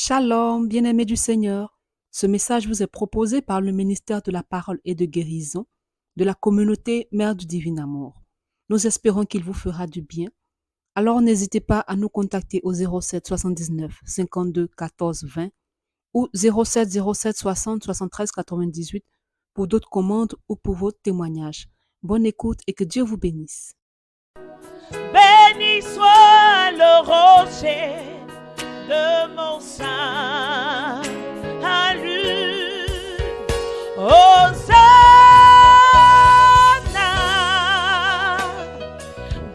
Shalom, bien-aimés du Seigneur. Ce message vous est proposé par le ministère de la Parole et de Guérison de la communauté Mère du Divin Amour. Nous espérons qu'il vous fera du bien. Alors n'hésitez pas à nous contacter au 07 79 52 14 20 ou 07 07 60 73 98 pour d'autres commandes ou pour vos témoignages. Bonne écoute et que Dieu vous bénisse. Béni soit le rocher de mon sein, à lui, Hosanna.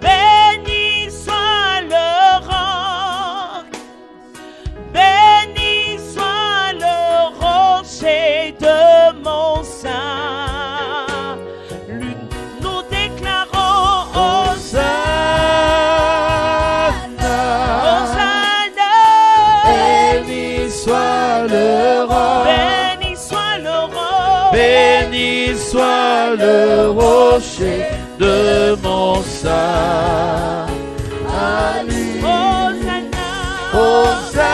Béni soit le roc, béni soit le rocher de mon sein. Nous déclarons Hosanna. Béni soit le rocher de mon sein. À lui, Hosanna. Hosanna.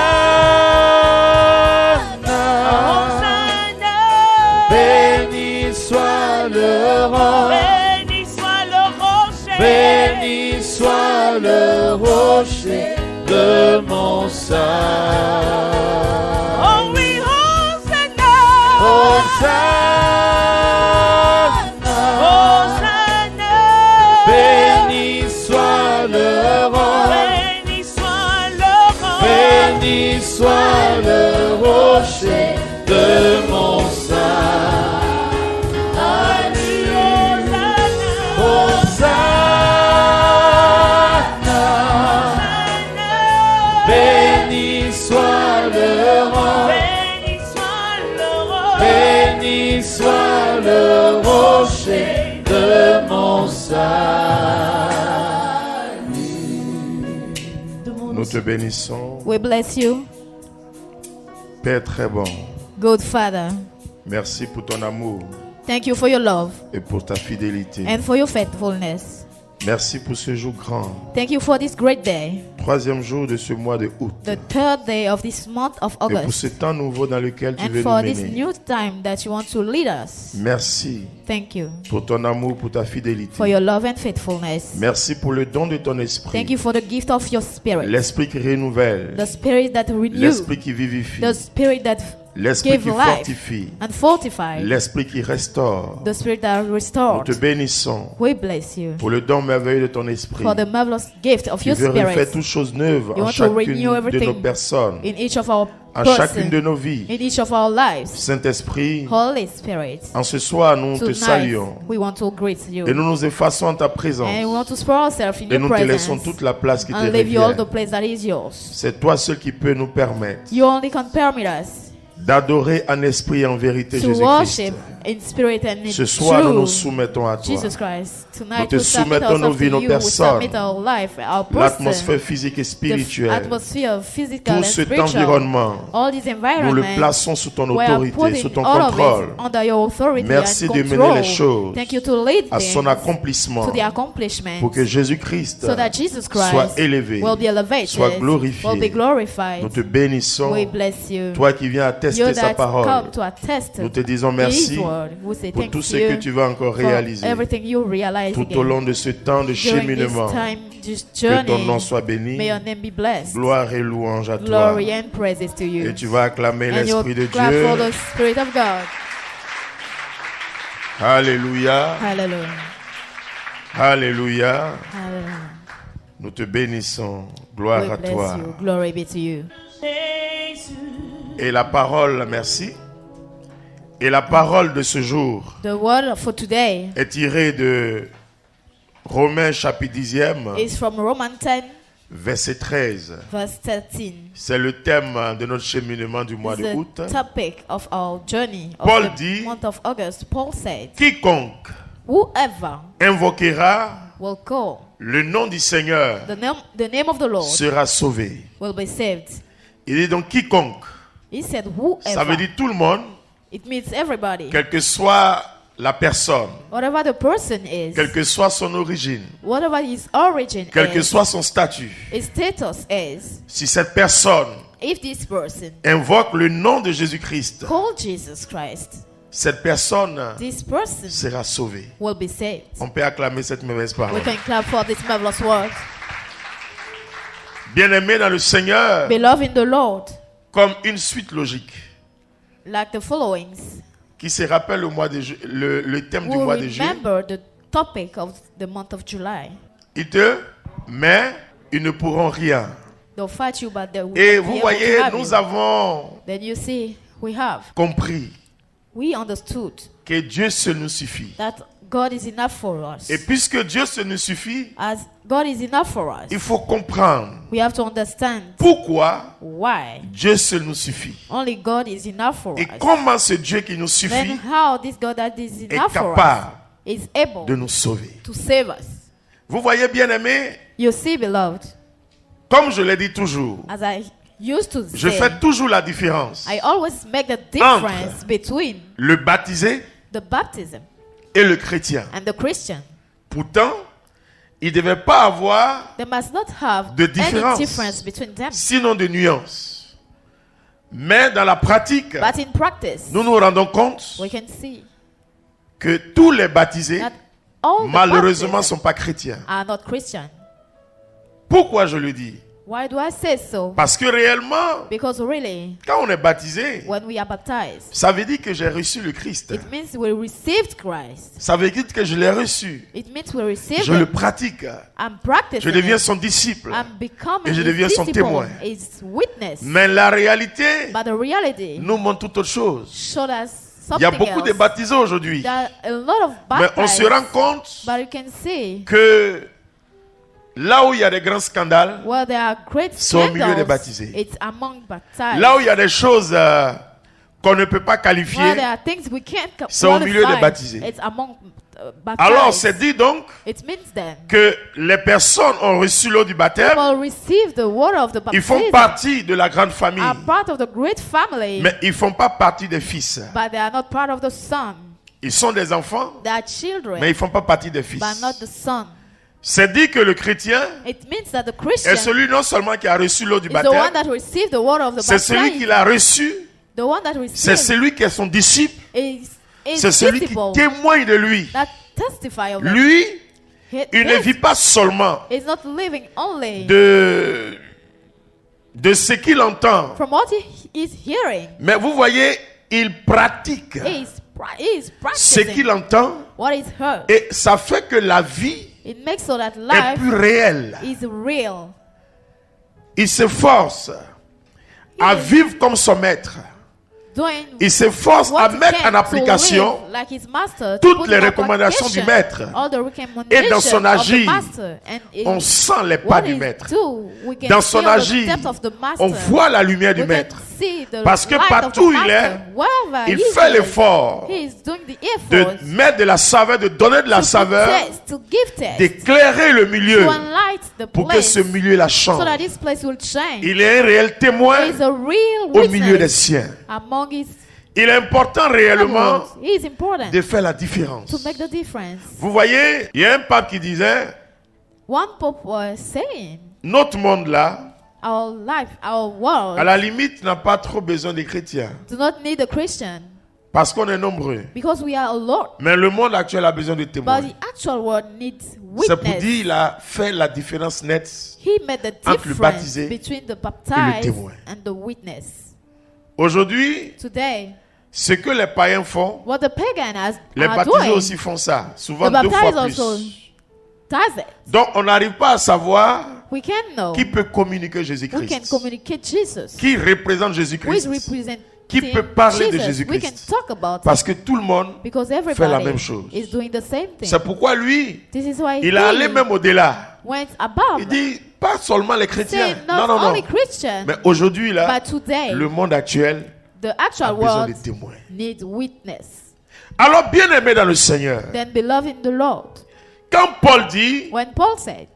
Béni soit le rocher. Béni soit le rocher. Béni soit le rocher de mon sein. Oh oui, Hosanna. Béni soit le rocher. Béni soit le rocher. Béni soit le rocher de mon sein. À lui, Hosanna. Béni soit le rocher. Béni soit le rocher de mon salut. Nous te bénissons. We bless you, Père très bon. good Father. Merci pour ton amour Thank you for your love et pour ta fidélité. and for your faithfulness. Merci pour ce jour grand. Thank you for this great day, Troisième jour de ce mois de août. the third day of this month of Et pour August, ce temps nouveau dans lequel tu and veux nous for this mener. new time that you want to lead us. Merci Thank you pour ton amour, pour ta fidélité. for your love and faithfulness. Merci pour le don de ton esprit. Thank you for the gift of your spirit, L'esprit qui renouvelle. the spirit that renews, L'esprit qui vivifie. the spirit that L'esprit gives qui life fortifie. and fortifies, L'esprit qui restaure. the spirit that Nous restores. te bénissons We bless you pour le don merveilleux de ton esprit. for the marvelous gift of Tu your veux refaire spirit toutes choses neuves You en want to renew chacune de everything nos personnes, in each of our en chacune de persons, nos vies. in each of our lives. Saint-Esprit, Holy Spirit, en ce soir, nous te tonight saluons we want to greet you, et nous nous effaçons en ta présence and we want to spread ourselves in et your nous te laissons presence toute la place qui te and leave you all the revient. place that is yours. C'est toi seul qui peux nous permettre You only can permit us d'adorer en esprit et en vérité to Jésus-Christ. worship in spirit and in Ce soir, nous nous truth soumettons à toi. Jesus Christ. Nous Tonight te we submit soumettons nos ourselves vies, to nos you. We personnes, submit our life, our l'atmosphère person, physique et the spirituelle, atmosphere, physical tout and cet spiritual. environnement. All these Nous le environments, plaçons sous ton we are autorité, putting sous ton all of contrôle, it under your authority Merci and de mener control. les choses Thank you to lead à son things accomplissement to the accomplishment, pour que Jésus-Christ so that Jesus soit Christ élevé, will be elevated, soit glorifié. will be glorified. Nous te bénissons, We bless you. toi qui viens You attester sa that parole. come to attest Nous te disons His merci word. We say pour thank tout ce you que tu vas encore for réaliser everything you realize tout again. au long de ce temps de During cheminement. this time, this Que ton nom journey, soit béni. may your name be blessed. Gloire et louange à toi. Glory and praises to you. Et tu vas acclamer And you'll l'Esprit de clap Dieu. for the Spirit of God. Alléluia. Hallelujah. Alléluia. Hallelujah. Nous te bénissons. Gloire We à bless toi. you. Glory be to you. Et la parole, merci. Et la parole de ce jour The word for today est tirée de Romains chapitre 10e, is from Romans 10, verset 13. verse 13. C'est le thème de notre cheminement du mois It's de août. the topic of our journey of Paul the dit, month of August. Paul said, Quiconque whoever invoquera will call le nom du Seigneur the name of the Lord sera sauvé. will be saved. Il dit donc quiconque. He said Ça veut whoever. dire tout le monde, It means everybody. quelle que soit la personne, Whatever the person is, quelle que soit son origine, whatever his origin quel que is, soit son statut, his status is, si cette personne if this person invoque le nom de Jésus-Christ, called Jesus Christ, cette personne this person sera sauvée. will be saved. On peut acclamer cette mauvaise We parole. can clap for this marvelous word. Bien-aimé dans le Seigneur, Beloved in the Lord, comme une suite logique like the followings, qui se rappelle le thème du we'll mois de juillet. remember the topic of the month of July. Mais ils ne pourront rien. They'll fight you, but they will Et not be vous able voyez, to have nous you. avons Then you see, we have. compris We understood que Dieu seul nous suffit. that God is enough for us. Et puisque Dieu seul nous suffit, As God is enough for us, il faut comprendre we have to understand pourquoi why Dieu seul nous suffit. only God is enough for Et us. comment ce Dieu qui nous suffit Then how this God that is est enough for us capable is able de nous sauver. to save us. Vous voyez, bien-aimés, You see, beloved, comme je l'ai dit toujours, as I used to je say, fais toujours la différence. I always make the difference between Le baptisé the baptism et le chrétien. and the Christian. Pourtant, il ne devait pas avoir, There must not have de any différence. difference between them. sinon de nuances. Mais dans la pratique, But in practice, nous nous rendons compte we can see que tous les baptisés, that all the malheureusement, ne baptism sont pas chrétiens. are not Christian. Pourquoi je le dis? Why do I say so? Parce que réellement, Because really, quand on est baptisé, when we are baptized, ça veut dire que j'ai reçu le Christ. it means we received Christ. Ça veut dire que je l'ai reçu. It means we received Je le him. pratique. I'm practicing Je deviens it. son disciple. I'm becoming Et je his deviens son disciple, témoin. his witness. Mais la réalité But the reality nous montre toute autre chose. showed us Il y a something beaucoup de else. baptisés aujourd'hui. There are a lot of Mais on se baptized, rend compte but you can see que là où il y a des grands scandales, where there are great c'est au milieu des scandals, baptisés. it's among baptized. Là où il y a des choses qu'on ne peut pas Where qualifier, there are things we can't c'est au milieu des qualify, baptisés. it's among baptized. alors c'est dit donc It means then que les personnes ont reçu l'eau du baptême, people receive the water of the ils font baptism, partie de la grande famille, are part of the great family, mais ils ne font pas partie des fils. but they are not part of the son. Ils sont des enfants, They are children, mais ils ne font pas partie des fils. but not the son. C'est dit que le chrétien It means that the Christian est celui non seulement qui a reçu l'eau du is the one baptême, that received the water of the c'est celui qui baptism. l'a reçu, The one that c'est received celui qui est son disciple, is c'est celui qui visible, témoigne de lui. that testify of it. Lui, He- il ne his vit pas seulement is not living only de ce qu'il entend, from what he is hearing. mais vous voyez, il pratique He is ce practicing qu'il entend what is heard. et ça fait que la vie It makes so that est life plus réelle. is real. Il s'efforce à vivre comme son maître. Doing Il s'efforce à what he mettre can en to application live like his master, to toutes put les in recommandations du application maître. all the recommendations Et dans son of the agir, master. And in on sent les pas what du he maître. do, we can Dans son feel the agir, steps of the master. on voit la lumière du We can maître. see the Parce que light partout of the où il master. est, Wherever il he fait is, l'effort he is doing the de effort mettre de la saveur, de donner de la to saveur, test, to give test, d'éclairer le milieu to enlight the pour que place, ce milieu la so change. that this place will change. Il est un réel témoin He is a real au milieu des witness siens. among his Il est important réellement followers. He is important de faire la différence. to make the difference. Vous voyez, il y a un pape qui disait, One pope was saying, notre monde là, our life, our world, à la limite, n'a pas trop besoin des chrétiens. do not need a Christian Parce qu'on est nombreux. because we are a lot. Mais le monde actuel a besoin de témoins. But the actual world needs C'est pour witness. dire, il a fait la différence nette. He made the entre le difference baptisé between the et le baptized témoin. and the witness. Aujourd'hui, Today, ce que les païens font, what the pagan les are baptisés doing, aussi font ça. Souvent the 2 fois baptized also plus. does it. Donc, on n'arrive pas à savoir We can know. qui peut communiquer We can Jésus-Christ. communicate Jesus. Qui représente Who is Jésus-Christ. representing Qui peut parler de Jesus. We can Jésus-Christ. talk about Parce it que tout le monde because fait la everybody même chose. is doing the same thing. C'est pourquoi lui, This is why il est allé he même au-delà. went above. Il dit, pas seulement les chrétiens. Say Non, not non, non. only Christian, Mais aujourd'hui, là, but today, le monde actuel the a actual besoin world de témoins. needs witness. Alors, bien aimé dans le Seigneur, Then beloved in the Lord, quand Paul dit, when Paul said,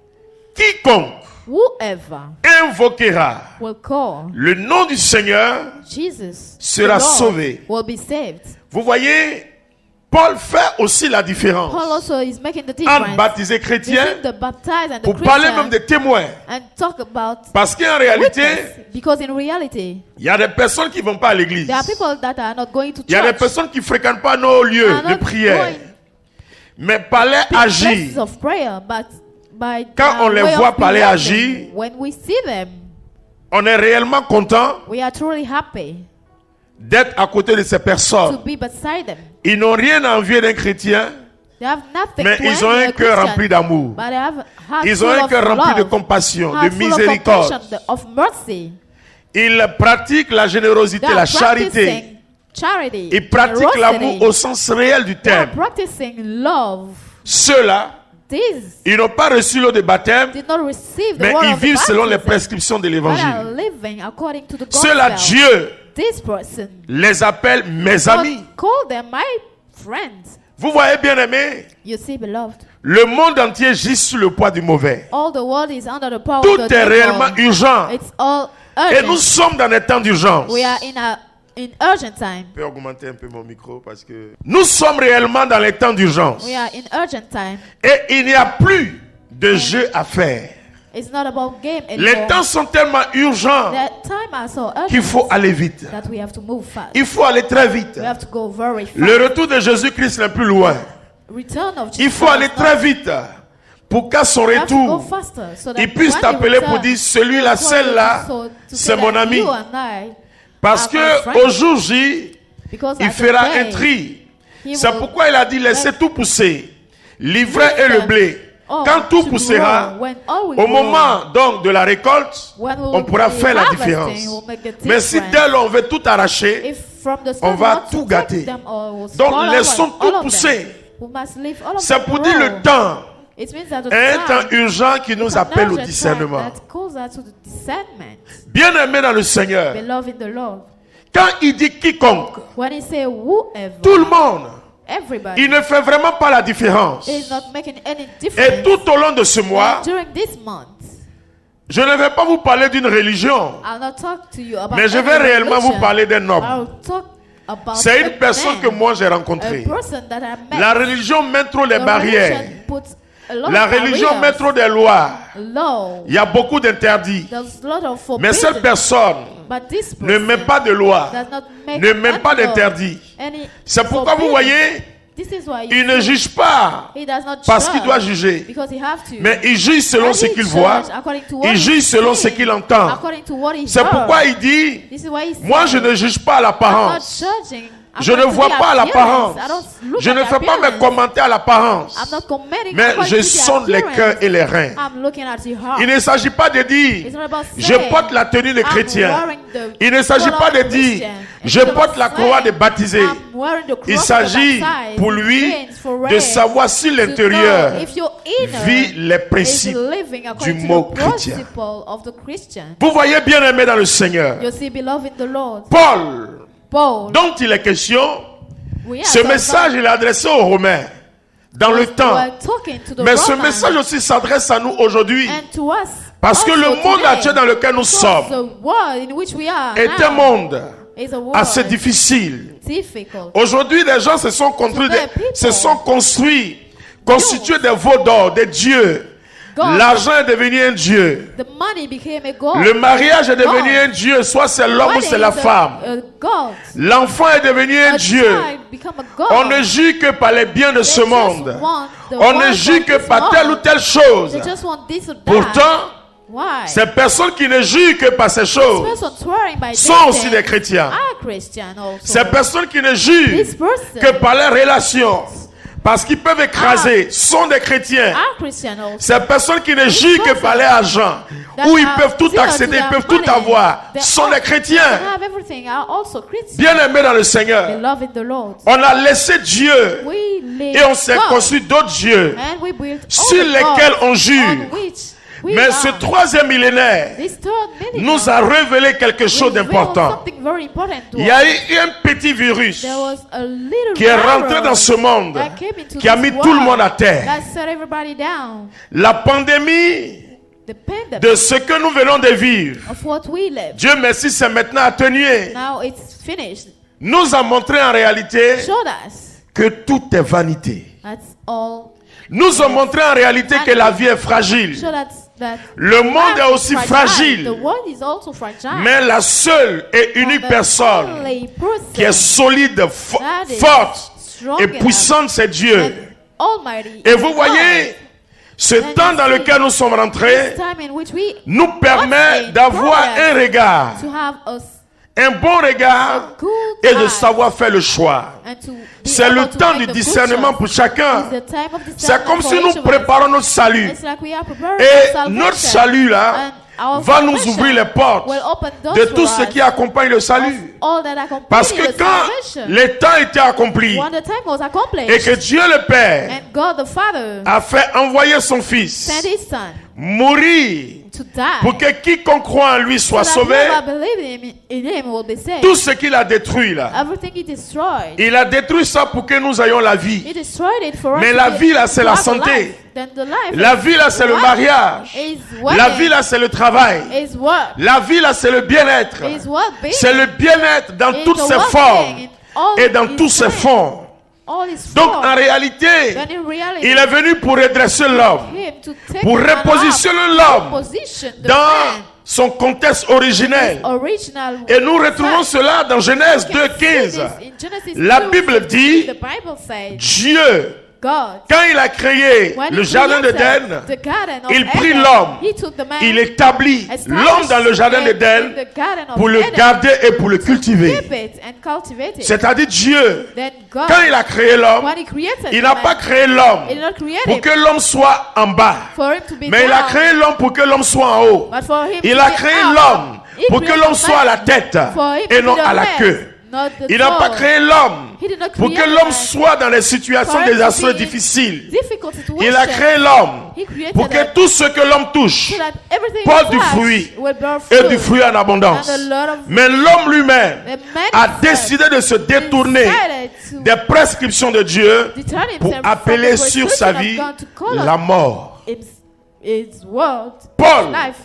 quiconque whoever invoquera will call le nom du Seigneur, Jesus sera the Lord sauvé. will be saved. Vous voyez, Paul fait aussi la différence Paul also is making the entre difference baptisés chrétiens between the baptized and the pour parler même Christian des témoins. and talk about Parce qu'en réalité, witness. Because in reality, il y a des personnes qui ne vont pas à l'église. there are people that are not going to Il y a des church. personnes qui ne fréquentent pas nos lieux Are de not prière. going Mais parler, to places agir, of prayer, but by Quand their on les way voit of parler, behaving, agir, when we see them, on est réellement content we are truly happy d'être à côté de ces to personnes. be beside them. Ils n'ont rien à envier d'un chrétien, They have nothing mais to ils ont envy un a cœur Christian, rempli d'amour. but they have heart Ils ont full un of cœur rempli de love, compassion, de heart full of miséricorde. compassion, of mercy. Ils pratiquent la générosité, They la are charité. practicing charity, Ils pratiquent l'amour generosity. au sens réel du They are terme. practicing love. Ceux-là, These ils n'ont pas reçu l'eau de baptême, did not receive the mais word ils of the vivent selon les baptism, prescriptions de but are l'évangile. living according to the Ceux-là, gospel. Dieu This person, les appelle mes God amis. call them my friends. Vous voyez, bien aimé, You see, beloved, le monde entier gît sous le poids du mauvais. all the world is under the power Tout of the est réellement devil. urgent. It's all Et nous urgent. sommes dans des temps d'urgence. We are in urgent time. Je peux augmenter un peu mon micro parce que nous sommes réellement dans les temps d'urgence. We are in urgent time. Et il n'y a plus de jeu à faire. It's not about game Les anymore. temps sont tellement urgents The time are so qu'il urgent faut aller vite. that we have to move fast. Il faut aller très vite. We have to go very fast. Le retour de Jésus-Christ n'est plus loin. Return of Jesus Il faut aller is très not- vite pour qu'à son We have to go retour, faster so that il puisse when he t'appeler pour returns, dire celui-là, he'll call celle-là, you to c'est say mon that ami. you and I, Parce are my que friend. au jour J, because il at the fera day, un tri. he C'est will pourquoi il a dit laissez tout pousser, l'ivraie et le blé. all Quand tout to poussera, grow. When all will au grow, moment donc de la récolte, when we'll on pourra be faire la harvesting, différence. we'll make the Mais si difference. dès lors on veut tout arracher, If from the on start va we want to tout take gâter. them or we'll Donc, swallow laissons all tout of them, pousser. we must leave all of c'est them pour dire grow. le temps. It means that the Un temps time, urgent qui nous it's an appelle au urgent discernement. time that calls us to the discernment. Bien-aimé dans le Seigneur, Beloved in the Lord. quand il dit quiconque, When he say whoever, tout le monde, everybody, il ne fait vraiment pas la différence. is not making any Et difference. tout au long de ce mois, During this month, je ne vais pas vous parler d'une religion, I'll not talk to you about mais je any vais réellement vous religion. parler d'un homme. I'll talk about C'est a une personne man, que moi j'ai a rencontrée. person that I met. La religion met trop les The barrières. religion puts a lot La of religion barriers, met trop des lois. law. Il y a beaucoup d'interdits. There's a lot of Mais cette forbidden, personne but this ne person met pas de loi, does not make ne met pas any law, d'interdit. any C'est pourquoi vous forbidden. voyez, This is why il ne juge pas he does not parce qu'il judge, doit juger, because he have to. mais il juge selon And ce he qu'il judge voit, according to what il he juge selon ce sees, qu'il entend. according to what he C'est heard. pourquoi il dit, This is why he moi said, je ne juge pas à I'm not l'apparence. judging Je ne according to vois the pas appearance. l'apparence. I don't look Je at ne the fais pas mes appearance. commentaires à l'apparence. I'm not commenting Mais according je to the sonde les appearance. cœurs et les reins. I'm looking at your heart. Il ne s'agit pas de dire, It's not about je saying, porte la tenue de I'm chrétien. wearing the Il ne s'agit collar pas de of dire, Christian. je It's about porte la croix de saying, baptisé. I'm wearing the cross Il of the s'agit baptized. pour lui Means for de race savoir si to l'intérieur know if your inner vit les is principes living according du to mot the chrétien. principle of the Christian. Vous voyez bien aimé dans le Seigneur. You see, beloved in the Lord, Paul, Paul, dont il est question, we are ce message il est adressé aux Romains dans le temps. talking to the Mais ce Romans, message aussi s'adresse à nous aujourd'hui. and to us Parce que also le monde today, actuel dans lequel nous because sommes the world in which we are est un now monde is a world assez difficile. difficult. Aujourd'hui, les gens se sont construits, Today, people constitués des veaux d'or, des dieux. God. L'argent est devenu un dieu. The money became a god. Le mariage est devenu God. un dieu, soit c'est l'homme ou Money c'est la is femme. a god. L'enfant est devenu un A dieu. child become a god. On ne juge que par les biens de They ce just monde. want the On ne wealth juge of que this par telle ou world. telle chose. They just want this or that. Pourtant, Why? ces personnes qui ne jugent que par ces This choses person swearing by sont this aussi thing des chrétiens. are Christian also. Ces personnes qui ne jugent This person que par les relations, parce qu'ils peuvent écraser, sont des chrétiens. are Christian also. Ces personnes qui ne jugent que par leur argent, That où ils are peuvent tout zealous accéder, to ils their peuvent tout money, avoir, they sont all- des chrétiens. They have everything are also Christian. Bien-aimés dans le Seigneur, Beloved in the Lord. on a laissé Dieu We live et on s'est God, construit d'autres dieux and we build all sur the lesquels gods on juge. on which we Mais are. ce troisième millénaire This third millennium nous a révélé quelque chose revealed d'important. something very important to Il y us. a eu un petit virus There was a little qui est rentré virus dans ce monde, that came into qui a this mis world tout le monde à terre. that set everybody down. La pandémie The pandemic de ce que nous venons de vivre, of what we live. Dieu merci, c'est maintenant atténué, Now it's finished. nous a montré en réalité Showed us que tout est vanité. That's all. Nous ont montré en réalité que la vie est fragile. So that Le monde est aussi The fragile. world is also fragile. Mais la seule et unique The personne only person qui est solide, that is forte strong et enough puissante, c'est Dieu. and almighty Et is vous God. voyez, ce temps dans lequel nous sommes rentrés This time in which we nous permet d'avoir un regard, to have un bon regard good et de eye savoir faire le choix. and to be C'est able le to temps make du the good discernement choice. pour chacun. It's the time of C'est discernment comme for si each nous of us. préparons notre salut. It's like we are preparing Et for notre salvation. salut là And our va nous salvation ouvrir les portes will open doors de for tout ce us qui accompagne le salut. all that accompany Parce que the quand salvation. le temps était accompli When the time was accomplished et que Dieu le Père and God the Father a fait envoyer son Fils sent His Son mourir to die pour que quiconque croit en lui soit so that sauvé, whoever believes in him will be saved. tout ce qu'il a détruit là, Everything He destroyed, il a détruit ça pour que nous ayons la vie. He destroyed it for us Mais to la be- vie, là, c'est to la have a santé. life. Then the life La is vie là, c'est le what? mariage. Is La wedding. vie là, c'est le travail. Is work. La vie là, c'est le bien-être. Is what being. C'est le bien-être dans Is toutes the ses well-being formes in all et dans its tous ses ways. fonds. All is Donc form. en réalité, Then in reality, il est venu pour redresser l'homme, him to take pour man repositionner up, l'homme position the dans man son contexte originel. original. Et nous retrouvons cela dans Genèse You can see 2:15. this in Genesis La 2:15. Bible dit, The Bible says, Dieu, God, quand il a créé when le he jardin created d'Éden, the garden of il prit Eden, l'homme, he took the man, il établit established l'homme dans le jardin him d'Éden in the garden of pour le Eden, garder et pour le cultiver. keep it and cultivate it. C'est-à-dire Dieu, Then God, quand il a créé l'homme, when he created il the n'a man, pas créé l'homme he did not create pour him que l'homme soit en bas, for him to be mais il a down, créé l'homme pour que l'homme soit en haut. but for him Il to a be créé up. l'homme He pour que created l'homme soit à la man tête for him et to non be the à la head, queue. not the Il n'a pas toe. créé l'homme He did not pour create que the l'homme man soit dans les situations for him to désastreuses be difficiles. difficult situations. Il a créé l'homme He created pour que us tout ce que l'homme touche so that everything porte he du touched fruit will bear et fruit. du fruit en abondance. And a lot of Mais l'homme lui-même the man a himself décidé de se détourner decided to des prescriptions de Dieu deter pour himself from appeler the sur sa prescription vie of God to call la us mort. his world, Paul life,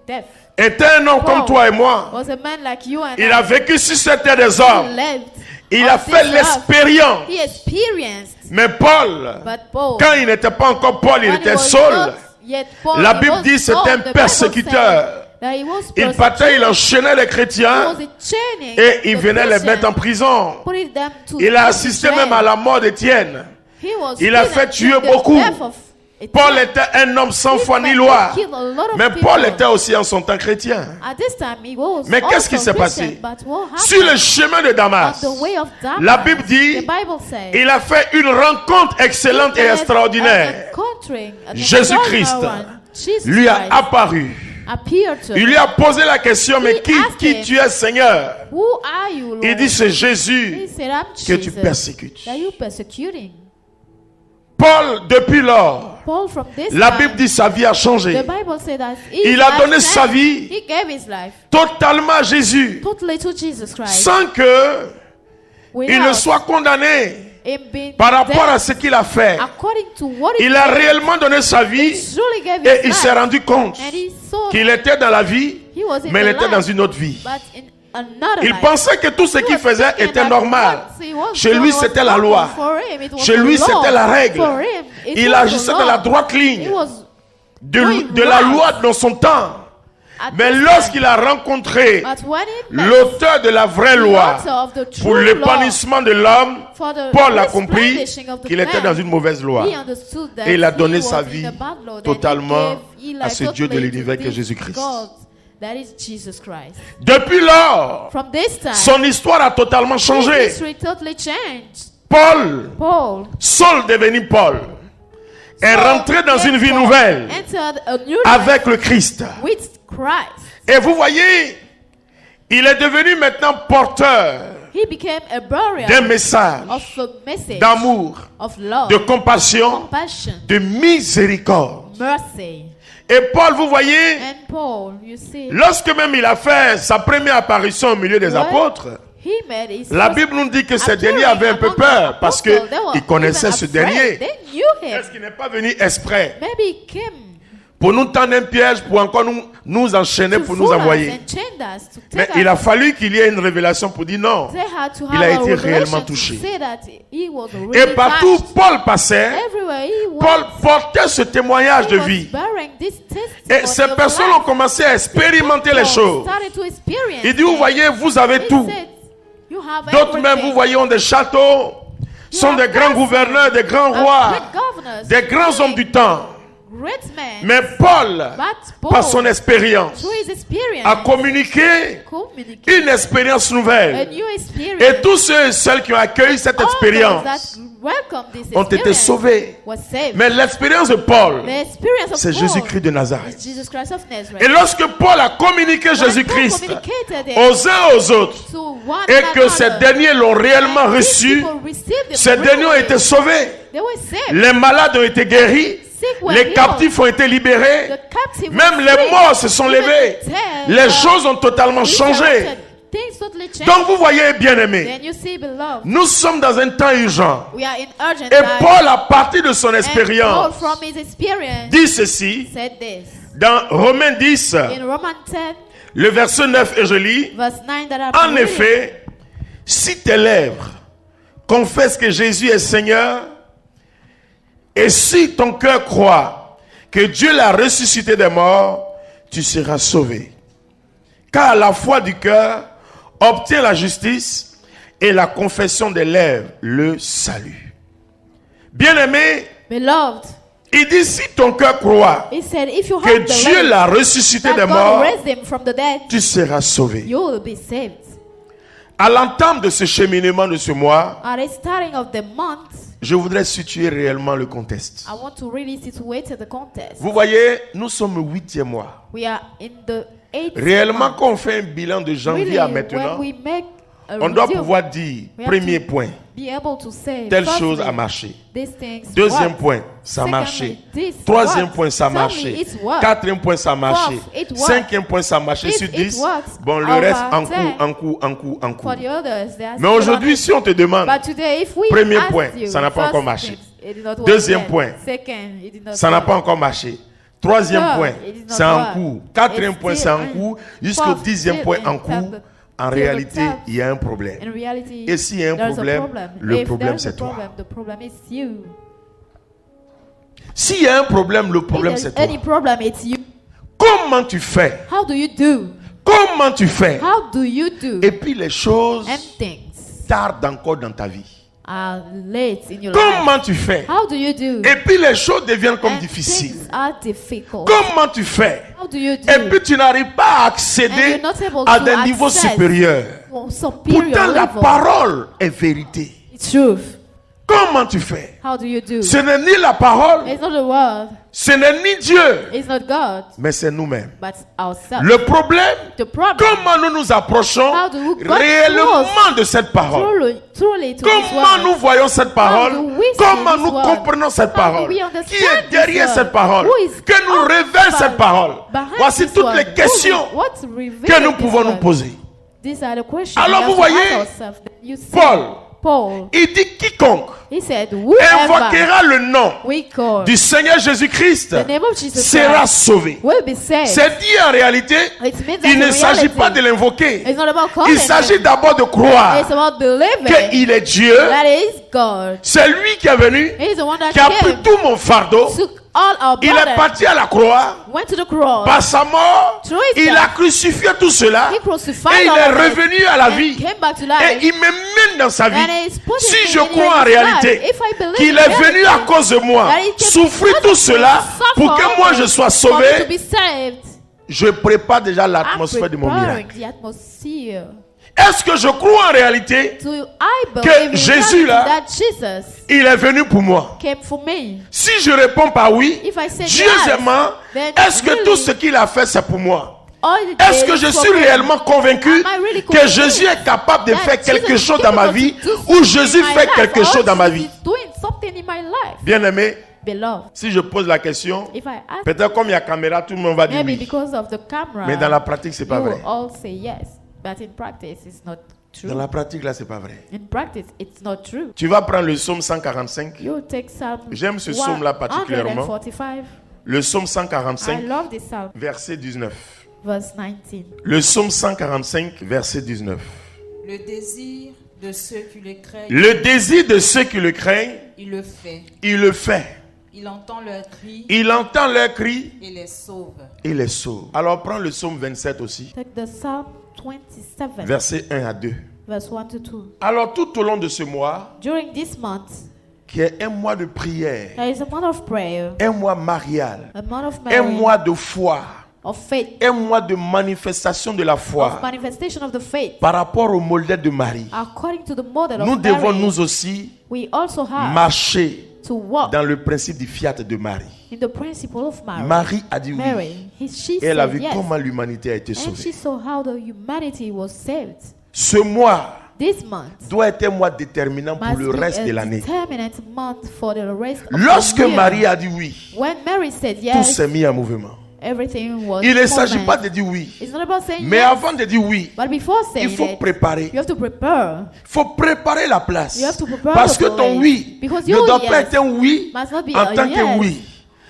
death. était un homme comme Paul toi et moi. Was a man like you and Il I. a vécu sur cette terre des He hommes. lived Il on a fait this earth. l'expérience. He experienced, Mais Paul, but Paul, quand il n'était pas encore Paul, il when he était was Saul. not yet Paul, La he Bible was dit Saul. c'était un The Bible persécuteur. said that he was Il partait, il persecuted. enchaînait les He chrétiens was chaining et il the venait les Christians, mettre en prison. putting them to Il a assisté jail. même à la mort d'Étienne. He was Il a killed fait and tuer the beaucoup. death of Paul Etienne. était un homme sans This foi ni man loi. killed a lot of Mais people. Paul était aussi en son temps chrétien. At this time, he was Mais qu'est-ce also qui s'est Christian, passé? but what happened Sur le chemin de on Damas, the way of Damas, la Bible dit, the Bible says, il a fait une rencontre excellente et he had extraordinaire. an Jésus-Christ extraordinary one. Jesus Lui a Christ apparu. appeared to Il lui a posé la question, mais He qui asked him, tu es, Seigneur? Who are you, Lord? Il dit, c'est He Jésus said, I'm que tu Jesus persécutes. that you persecuting. Paul, depuis lors, Paul, from this la time, Bible dit sa vie a the changé. Bible said that Il a donné sa vie he gave his life totalement à Jésus, totally to Jesus Christ. sans que il ne without soit condamné him being par rapport à dead. ce qu'il a fait. According to what he Il a did, réellement donné sa he vie truly gave et his il s'est life. rendu compte And he saw qu'il était dans la vie, he was in mais il the était life, dans une autre vie. but in another Il life. pensait que tout ce He qu'il was faisait thinking était that normal. what he was Chez doing lui, was c'était la normal. loi. For him, it was Chez the lui, law. c'était la règle. For him, it Il was the agissait law. dans la droite It ligne was de going la right loi dans son temps. at Mais this lorsqu'il a rencontré time. But when he met l'auteur de la vraie the loi author of the true pour law, l'épanouissement de l'homme, for the Paul a compris establishing of the qu'il était man, dans une mauvaise loi. he understood that Et il a he donné was sa in vie a bad law, that he totalement gave à ce Dieu de totally l'univers to qu'est this Jésus-Christ. God, that is Jesus Christ. Depuis lors, From this time, son histoire a totalement his changé. history totally changed. Paul, Paul Saul devenu Paul, est rentré dans une vie nouvelle entered a new life avec le Christ. with Christ. Et vous voyez, il est devenu maintenant porteur He became a barrier d'un message of a message d'amour, of love, de compassion, compassion, de miséricorde. mercy. Et Paul, vous voyez, And Paul, you see, lorsque même il a fait sa première apparition au milieu des when apôtres, he made his la first Bible nous dit que ce appearing dernier avait un peu among the peur parce apostles, they were qu'il connaissait even ce afraid. dernier. They knew him. Est-ce qu'il n'est pas venu exprès Maybe he came pour nous tendre un piège, pour encore nous enchaîner, to pour nous fool us envoyer. and chain us, to Mais take il a us. fallu qu'il y ait une révélation pour dire non. They had to Il a have a été revelation réellement to touché. say that he was Et really partout où touched. Paul passait, Everywhere he was, Paul portait ce témoignage de he was vie. bearing this Et testimony ces of personnes life. ont commencé à expérimenter les People choses. started to experience Il dit, vous it. voyez, vous avez He tout. said, you have D'autres même, everything. vous voyez, ont des châteaux, sont des grands gouverneurs, des grands rois, Great governors, des grands hommes du temps. great men. Mais Paul, But Paul, par son expérience, through his experience, a communiqué communicated une expérience a nouvelle. new experience. Et tous ceux et celles qui ont accueilli cette All expérience those that welcomed this ont été experience sauvés. was saved. Mais l'expérience de Paul, The experience of c'est Paul Jésus-Christ de Nazareth. is Jesus Christ of Nazareth. Et lorsque Paul a communiqué When Paul Jésus-Christ communicated it aux uns aux autres, to one et que another, ces derniers l'ont réellement and these reçu, people received it ces derniers ont really. été sauvés. They were saved. Les malades ont été guéris. Sick were Les healed. captifs ont été libérés. The captive Même were les free. morts se sont Even levés. the dead Les were choses ont totalement changé. resurrected. Things totally changed. Donc vous voyez, bien-aimés, Then you see, beloved, nous sommes dans un temps urgent. we are in urgent Et time. Paul, à partir de son And Paul, expérience, from his experience, dit ceci said this. dans Romains 10, In Romans 10, le verset 9, et je lis. verse 9 that I'm En reading, effet, si tes lèvres confessent que Jésus est Seigneur, et si ton cœur croit que Dieu l'a ressuscité des morts, tu seras sauvé. Car la foi du cœur obtient la justice et la confession des lèvres le salut. Bien-aimé, beloved, il dit si ton cœur croit he said, if you que have the Dieu faith l'a ressuscité that des God morts, raised him from the dead, tu seras sauvé. you will be saved. À l'entame de ce cheminement de ce mois, At the starting of the month, je voudrais situer réellement le contexte. I want to really situate the contest. Vous voyez, nous sommes au 8e mois. We are in the 8th Réellement, month. quand on fait un bilan de janvier Really, à when maintenant, we make a on doit review, pouvoir dire, we have premier to point, be able to say, telle firstly, chose a marché. these things Deuxième work. point, ça a Secondly, marché. this Troisième works. point, ça a Thirdly, marché. it works. Quatrième point, ça a marché. Fourth, it works. Cinquième point, ça a marché If sur it 10. works, Bon, le over reste, en 10. coup, en coup, en coup, en coup. For the others, they are Mais still aujourd'hui, on it. si on te demande, But today, if we Premier asked point, you, ça n'a pas first encore marché. things, it did not work Deuxième yet. point, Second, it did not ça n'a work. pas encore marché. Troisième Third, point, it did not c'est en work. cours. Quatrième It's point, c'est still en in. cours. Jusqu'au Fourth, 10e still point in. en cours. Third, En till the réalité, third. il y a un problème. In reality, Et s'il y a un there's problème, a problem. le If problème, there's a c'est toi. problem, the problem is you. S'il y a un problème, le problème, If c'est there's toi. any problem, it's you. Comment tu fais? How do you do? Comment tu fais? How do you do? Et puis les choses And things tardent encore dans ta vie. are late in your life. Comment tu fais? How do you do? Et puis les choses deviennent comme And difficiles. things are difficult. Comment tu fais? How do you do? Et puis tu n'arrives pas à And accéder you're not able à to des niveaux access supérieurs. superior Pourtant la level. parole est vérité. It's truth. Comment tu fais? How do you do? Ce n'est ni la parole, It's not the world. ce n'est ni Dieu, It's not God, mais c'est nous-mêmes. but ourselves. Le problème, The problem. comment nous nous approchons How do we go réellement de cette parole? Truly to this Comment word. nous voyons cette parole? How do we see Comment this nous word? comprenons cette How do parole? we Qui understand est derrière this cette word? parole? Who is Que nous révèle cette parole? behind Voici this toutes word? les questions What's revealed que nous in this pouvons nous word? poser. These are the questions Alors, we vous have to voyez, ask ourselves. You see, Paul, Paul, il dit quiconque he said, whoever invoquera le nom we call du Seigneur Jésus-Christ the name of Jesus sera Christ sauvé. will be saved. C'est dit en réalité, It means that il ne in s'agit reality, pas de l'invoquer. it's not about calling Il s'agit him. d'abord de croire It's about believing qu'il est Dieu. that is God. C'est lui qui est venu, He's the one that qui a pris came, tout mon fardeau. took all our Il est burden, parti à la croix. went to the cross, Par sa mort, Through his il death, a crucifié tout cela. he crucified Et il all est of it, revenu à la and vie. came back to Et life. il me mène dans sa vie. And he's putting Si me je in crois en his réalité life. If I believe qu'il in est venu à reality, cause de moi, that he came souffrir because tout of cela me, suffer pour que moi je me, sois for me to sauvé, be saved, je prépare déjà I'm l'atmosphère de mon preparing miracle. the atmosphere. Est-ce que je crois en réalité Do I believe in Jésus, reality là, that Jesus il est venu pour moi? came for me? Si je réponds par oui, If I say Dieu yes, aimant, then est-ce que really, tout ce qu'il a fait c'est pour moi? all he Est-ce did que je is for suis me. réellement convaincu Am I really que convinced Jésus est capable de that faire quelque Jesus is chose dans ma capable vie to do ou Jésus something in my fait life, quelque or chose dans ma Jesus vie? is doing something in my life? Bien-aimé, Beloved, si je pose la question, if I ask, peut-être comme il y a caméra, tout le monde va dire maybe oui. because of the camera, Mais dans la pratique, c'est pas you vrai. will all say yes, but in practice it's not true. Dans la pratique, là, c'est pas vrai. In practice it's not true. Tu vas prendre le psaume 145. You take Psalm J'aime ce psaume-là particulièrement. 145. Le psaume I 145, love this psalm, verset 19. verse 19. Le psaume 145, verset 19. Le désir de ceux qui le craignent, Le désir de ceux qui le craignent, il le fait. il le fait. Il entend leurs cris Il entend leurs cris et les sauve. et les sauve. Alors prends le psaume 27 aussi, Take the Psalm 27, verset 1 à 2. verse 1 to 2. Alors tout au long de ce mois, During this month, qui est un mois de prière, there is a month of prayer, un mois marial, a month of un Mary, mois de foi, of faith, un mois de manifestation de la of foi manifestation of the faith, par rapport au modèle de Marie. according to the model Nous of devons Mary. nous aussi We also have marcher to walk dans le principe du fiat de Marie. in the principle of Mary. Marie a dit oui. Mary, she Et elle a said vu yes, comment l'humanité a été and she sauvée. saw how the humanity was saved. Ce mois This month doit être un mois déterminant pour must le be reste a de l'année. determinant month for the rest of Lorsque the year. Marie a dit oui, When Mary said tout yes, s'est mis en mouvement. everything was Il ne s'agit moving. pas de dire oui. It's not about saying Mais yes, avant de dire oui, but before saying il faut it, préparer. you have to prepare. Il faut préparer la place. You have to prepare Parce the que ton place. oui Because ne your doit pas yes être un oui must not be en a tant que yes, oui,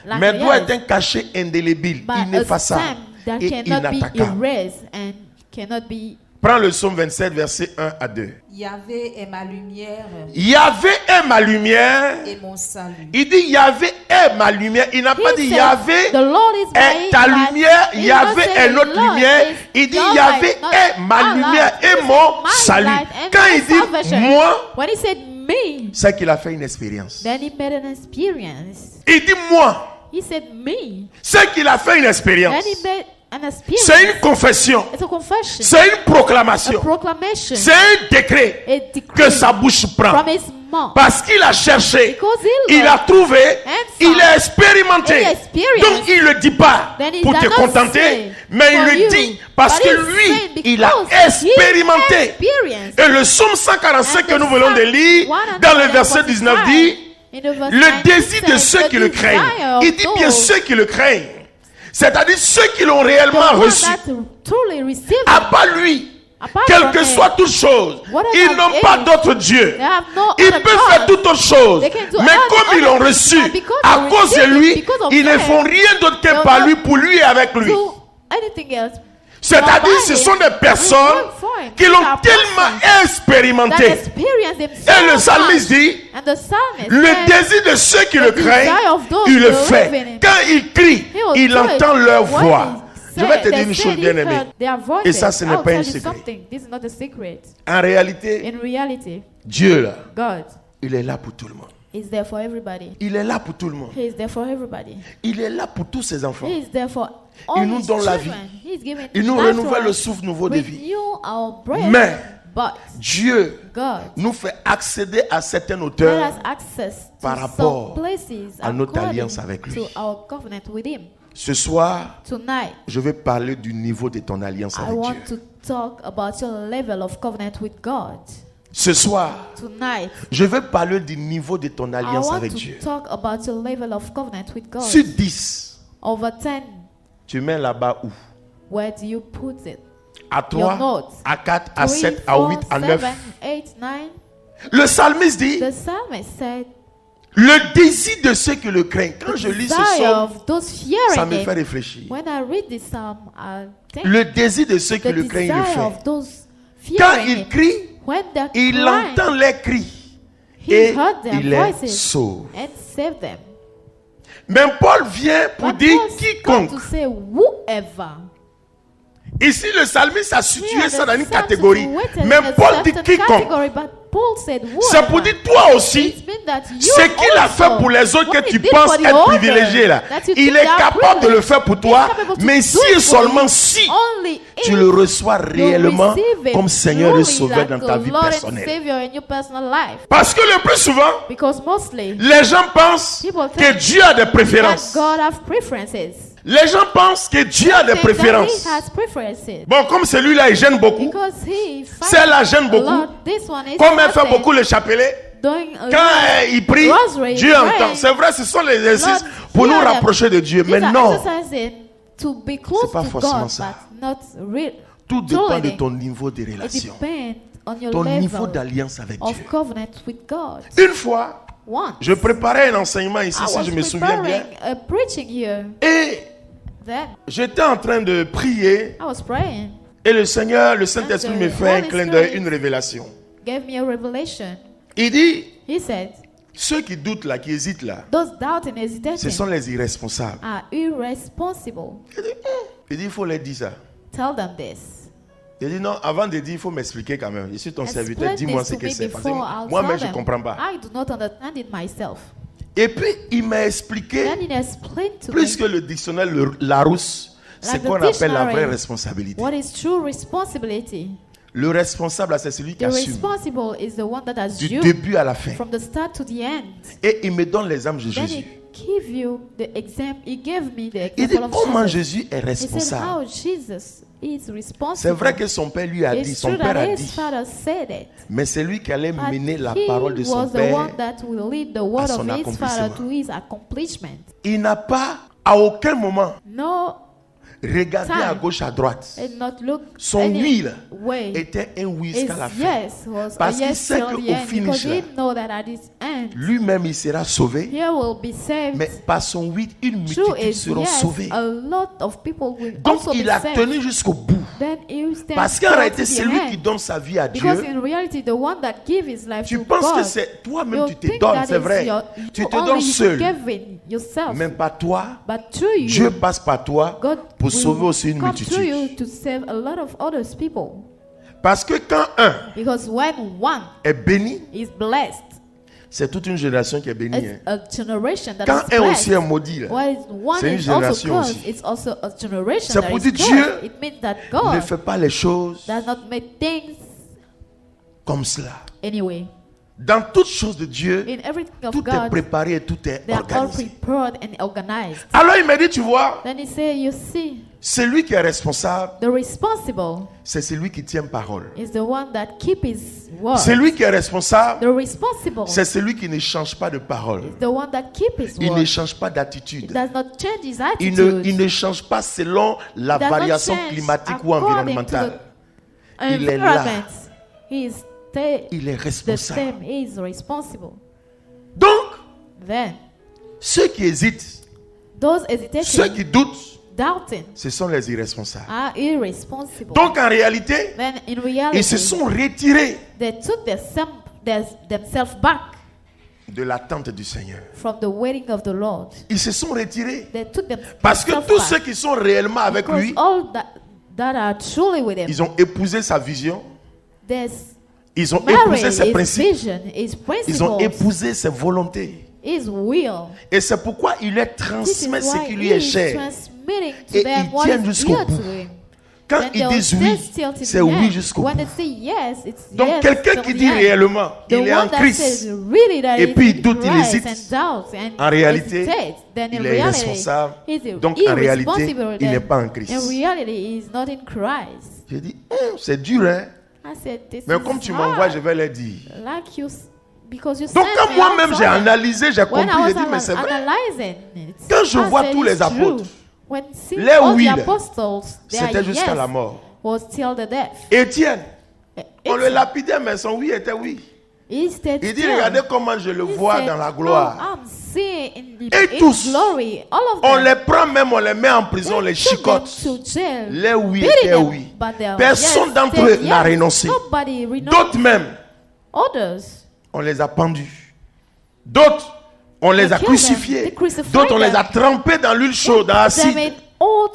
like mais a doit yes, être un cachet indélébile, but a ineffaçable stamp that et cannot be inattaquable. erased and cannot be. Prends le psaume 27, verset 1 à 2. Yahvé est ma lumière Yahvé est ma lumière. et mon salut. Il dit Yahvé est ma lumière. Il n'a pas He dit said, Yahvé the Lord is est my ta light. lumière. He did Yahvé not say est the notre Lord lumière. is Il dit your Yahvé light, not est ma our lumière light. He et said, mon my salut. light and Quand my il dit salvation. moi, When he said me, c'est qu'il a fait une expérience. then he made an experience. Il dit moi, He said me, c'est qu'il a fait une then expérience. he made an experience. C'est une confession. It's a confession, C'est une a proclamation. proclamation, C'est un décret a decree que sa bouche prend. from his mouth. Parce qu'il a cherché, Because he il a looked trouvé, and il found, a expérimenté. he experienced. Donc il ne le dit pas Then he pour does te not contenter, say mais il for le you, dit parce but que he's lui, saying il a because he expérimenté. experienced. Et le psaume 145 que And nous the venons de Psalm lire, dans le verset 19 dit, in the verse le 19 désir de says, ceux the qui le craignent. desire of Il dit bien those ceux qui le craignent. C'est-à-dire ceux qui l'ont the réellement one reçu. that truly received À part lui, Apart quelle from que him, soit toute chose, whatever ils n'ont it pas is, d'autre Dieu. they have no Ils other peuvent God. faire toute autre chose. They can do Mais all comme ils other l'ont things, reçu, but because à they cause de received it, lui, because of ils ne them, font rien d'autre que they'll par not lui, pour lui et avec lui. do anything else. C'est-à-dire, ce sont des personnes qui l'ont tellement expérimenté. That experience themselves Et le psalmiste dit, and the psalmist le said, désir de ceux qui le the craignent, desire of those il le who fait. believe in him. Quand il crie, He will il do it. entend leur When voix. he Je vais te said- dire they une said chose he bien aimée. heard their voices. Et ça, ce n'est I'll pas un tell you secret. something. This is not a secret. En réalité, In reality, Dieu, là, God il est là pour tout le monde. is there for everybody. Il est là pour tout le monde. He is there for everybody. Il est là pour tous ses enfants. He is there for Il all nous his donne la children. He is giving Il nous life to renouvelle le us. souffle nouveau de vie. Renew our breath. Mais But Dieu God nous fait accéder à certaines let hauteurs us access to par rapport some places à notre according alliance avec lui. to our covenant with Him. Ce soir, Tonight, je vais parler du niveau de ton alliance I avec want Dieu. to talk about your level of covenant with God. Ce soir, Tonight, je vais parler du niveau de ton I alliance want avec to Dieu. talk about your level of covenant with God. Sur 10, Over 10, tu mets là-bas où? where do you put it? À Your 3, notes. à 4, à 3, 7, à 8, 4, à 9. 7, 8, 9. Le psalmiste dit, The psalmist said, le désir de ceux qui le craignent. Quand je lis ce desire psaume, of those ça fearing me fait Him. réfléchir. When I read this psalm, I think Le désir de ceux qui the le craignent, il le desire fait. of those Quand fearing il Him. crie, When they're il crying, entend les cris He et heard their il les voices sauve. and saved them. Même Paul vient pour But dire Paul come quiconque. to say whoever. Ici, le psalmiste a situé Here, ça dans une the psalmist catégorie. waited Même in a Paul dit certain quiconque. category, but Paul said C'est pour dire toi aussi. It means that you Ce qu'il a fait also, pour les autres what que he tu did penses for the être others, privilégié là, that you il think est they are capable de le privileged. faire pour He's toi, capable to mais do si it et for seulement you. si Only tu if le reçois you réellement receive it comme Seigneur et truly Sauveur like dans ta a vie Lord and personnelle. Savior in your personal life. Parce que le plus souvent, Because mostly les gens pensent People que think Dieu a des that préférences. God have preferences. Les gens pensent que Dieu a des Think that préférences. He has preferences. Bon, comme celui-là, il gêne beaucoup. Because he fights Celle-là gêne a beaucoup. lot. This one is Comme elle fait fasting, beaucoup le chapelet, doing a quand lot. il prie, Rosary, Dieu praying. entend. C'est vrai, ce sont les exercices Lord, pour nous hear them. rapprocher de Dieu. These Mais are non, exercises to be close C'est pas to forcément God, ça. but not real. tout dépend de Totally. ton niveau de It relation, depends on your ton niveau level d'alliance avec of Dieu. covenant with God. Une fois, once. Je préparais un enseignement ici, I si was je me souviens bien. preparing a preaching here. Et Then j'étais en train de prier. I was praying. Et le Seigneur, le Saint-Esprit me fait un Holy clin d'œil, Spirit une révélation. Gave me a revelation. Il dit, He said, ceux qui doutent là, qui hésitent là, those doubting and ce hesitating sont les irresponsables. are irresponsible. Il dit, il faut leur dire ça. Tell them this. Il dit, non, avant de dire, il faut m'expliquer quand même. Je suis ton serviteur, Explain dis-moi this ce to que me c'est. Parce que before I'll moi-même, tell je ne them. comprends pas. I do not understand it myself. Et puis, il m'a expliqué, Then he explained to plus me que le dictionnaire Larousse, c'est Like the qu'on appelle la dictionary, vraie responsabilité. what is true responsibility. Le responsable, là, c'est celui qui The assume responsible is the one that du assumes début à la fin. from the start to the end. Et il me donne l'exemple de Then Jésus. he give you the example. He gave me the Il dit, example of comment Jesus. Jésus est He said responsable. how Jesus is responsible. C'est vrai que son père lui a dit, It's son true père that a his dit, father said it. mais c'est lui qui allait But mener la he parole de son was the père. one that will lead the word son of his father accomplissement. to his accomplishment. Il n'a pas, à aucun moment, No, regardé Time. à gauche, à droite. and not look Son any huile way. était un oui His jusqu'à la fin. yes was Parce a qu'il yes sait till qu'au the end, finish, because là, he know that at his end Lui-même, il sera sauvé. he will be saved. Mais par son oui, une True multitude is seront yes, sauvés. a lot of people will Donc, also il be a saved. tenu jusqu'au bout. Then he stands Parce qu'en firm réalité, to the c'est lui end. qui donne sa vie à Because Dieu. in reality, the one that gives his life Tu to penses God, que c'est toi-même, you tu te think donnes, that c'est is vrai. Tu te only donnes seul. giving yourself. Même pas toi. But through you, Dieu passe par toi God pour will sauver aussi une come through you multitude. to save a lot of other people. Parce que quand un Because when one est béni, is blessed, c'est toute une génération qui est bénie. it's hein. a generation that Quand is un aussi est blessed. maudit, là, While one c'est une is also génération cursed, aussi. it's also a generation C'est that pour is dire cursed. Dieu It means that ne God fait pas les choses does not make things comme cela. anyway. Dans toutes choses de Dieu, In everything of tout est God, préparé et tout est they are all organisé. prepared and organized. Alors il m'a dit, tu vois, Then he said, you see, celui qui est responsable, the responsible c'est celui qui tient parole. is the one that keep his word. Celui qui est responsable, The responsible c'est celui qui ne change pas de parole. is the one that keep his Il ne word. change pas It d'attitude. does not change his Il attitude. ne change pas selon la It does not variation change climatique ou according to environnementale. the Il est là. environment. He is Il est the responsable. same. He is responsible. Donc, Then ceux qui hésitent, those ceux hesitating, qui doutent, doubting, ce sont les irresponsables. are irresponsible. Donc en réalité, Then in ils se reality, sont retirés they took themselves back de l'attente du Seigneur. from the waiting of the Lord. Ils se sont retirés. They took Parce que themselves tous back. ceux qui sont réellement avec Because lui, all that are truly with him, ils ont épousé sa vision, there's ils ont married épousé ses his principes, vision, his ils ont principles, épousé ses volontés. his will. Et c'est pourquoi il leur This is transmet ce why qui lui he est is cher. transmitting to Et them ils what tiennent is jusqu'au dear bout. to him. Quand Then ils they'll disent stand oui, still till c'est the oui end. jusqu'au When bout. they say yes, it's Donc yes quelqu'un till qui the dit end. réellement, The il est one en that Christ, says really that et is puis in il doute, il Christ hésite. and doubts and En réalité, hesitates, then in il est reality, irresponsable. he's Donc en réalité, irresponsible. il n'est Then pas en Christ. in reality, he is not in Christ. J'ai dit, c'est dur, hein? I said, this Mais is comme tu hard. m'envoies, je vais leur dire. Like you, because you Donc sent quand me, moi-même I'll j'ai tell them. analysé, j'ai compris, When I j'ai was dit, mais c'est vrai. analyzing it, Quand je I vois said tous it's les apôtres, true. When see les all oui, the apostles, their c'était jusqu'à yes la mort. was till the death. Étienne, on le It's- lapidait, mais son oui était oui. he stayed Il dit, still. regardez comment je le He vois said, dans la "No, gloire. I'm seeing in Et in tous, glory. All of On them. les prend même, on les met en prison, on les They took them chicote. to jail, Les oui beating étaient them, oui. but their Personne yes d'entre stayed eux n'a yes. renoncé. Nobody renounced. D'autres même, Others, on les a pendus. D'autres, on les They a killed them. crucifiés. They crucified D'autres, on les a them. trempés dans l'huile chaude, dans they l'acide. made old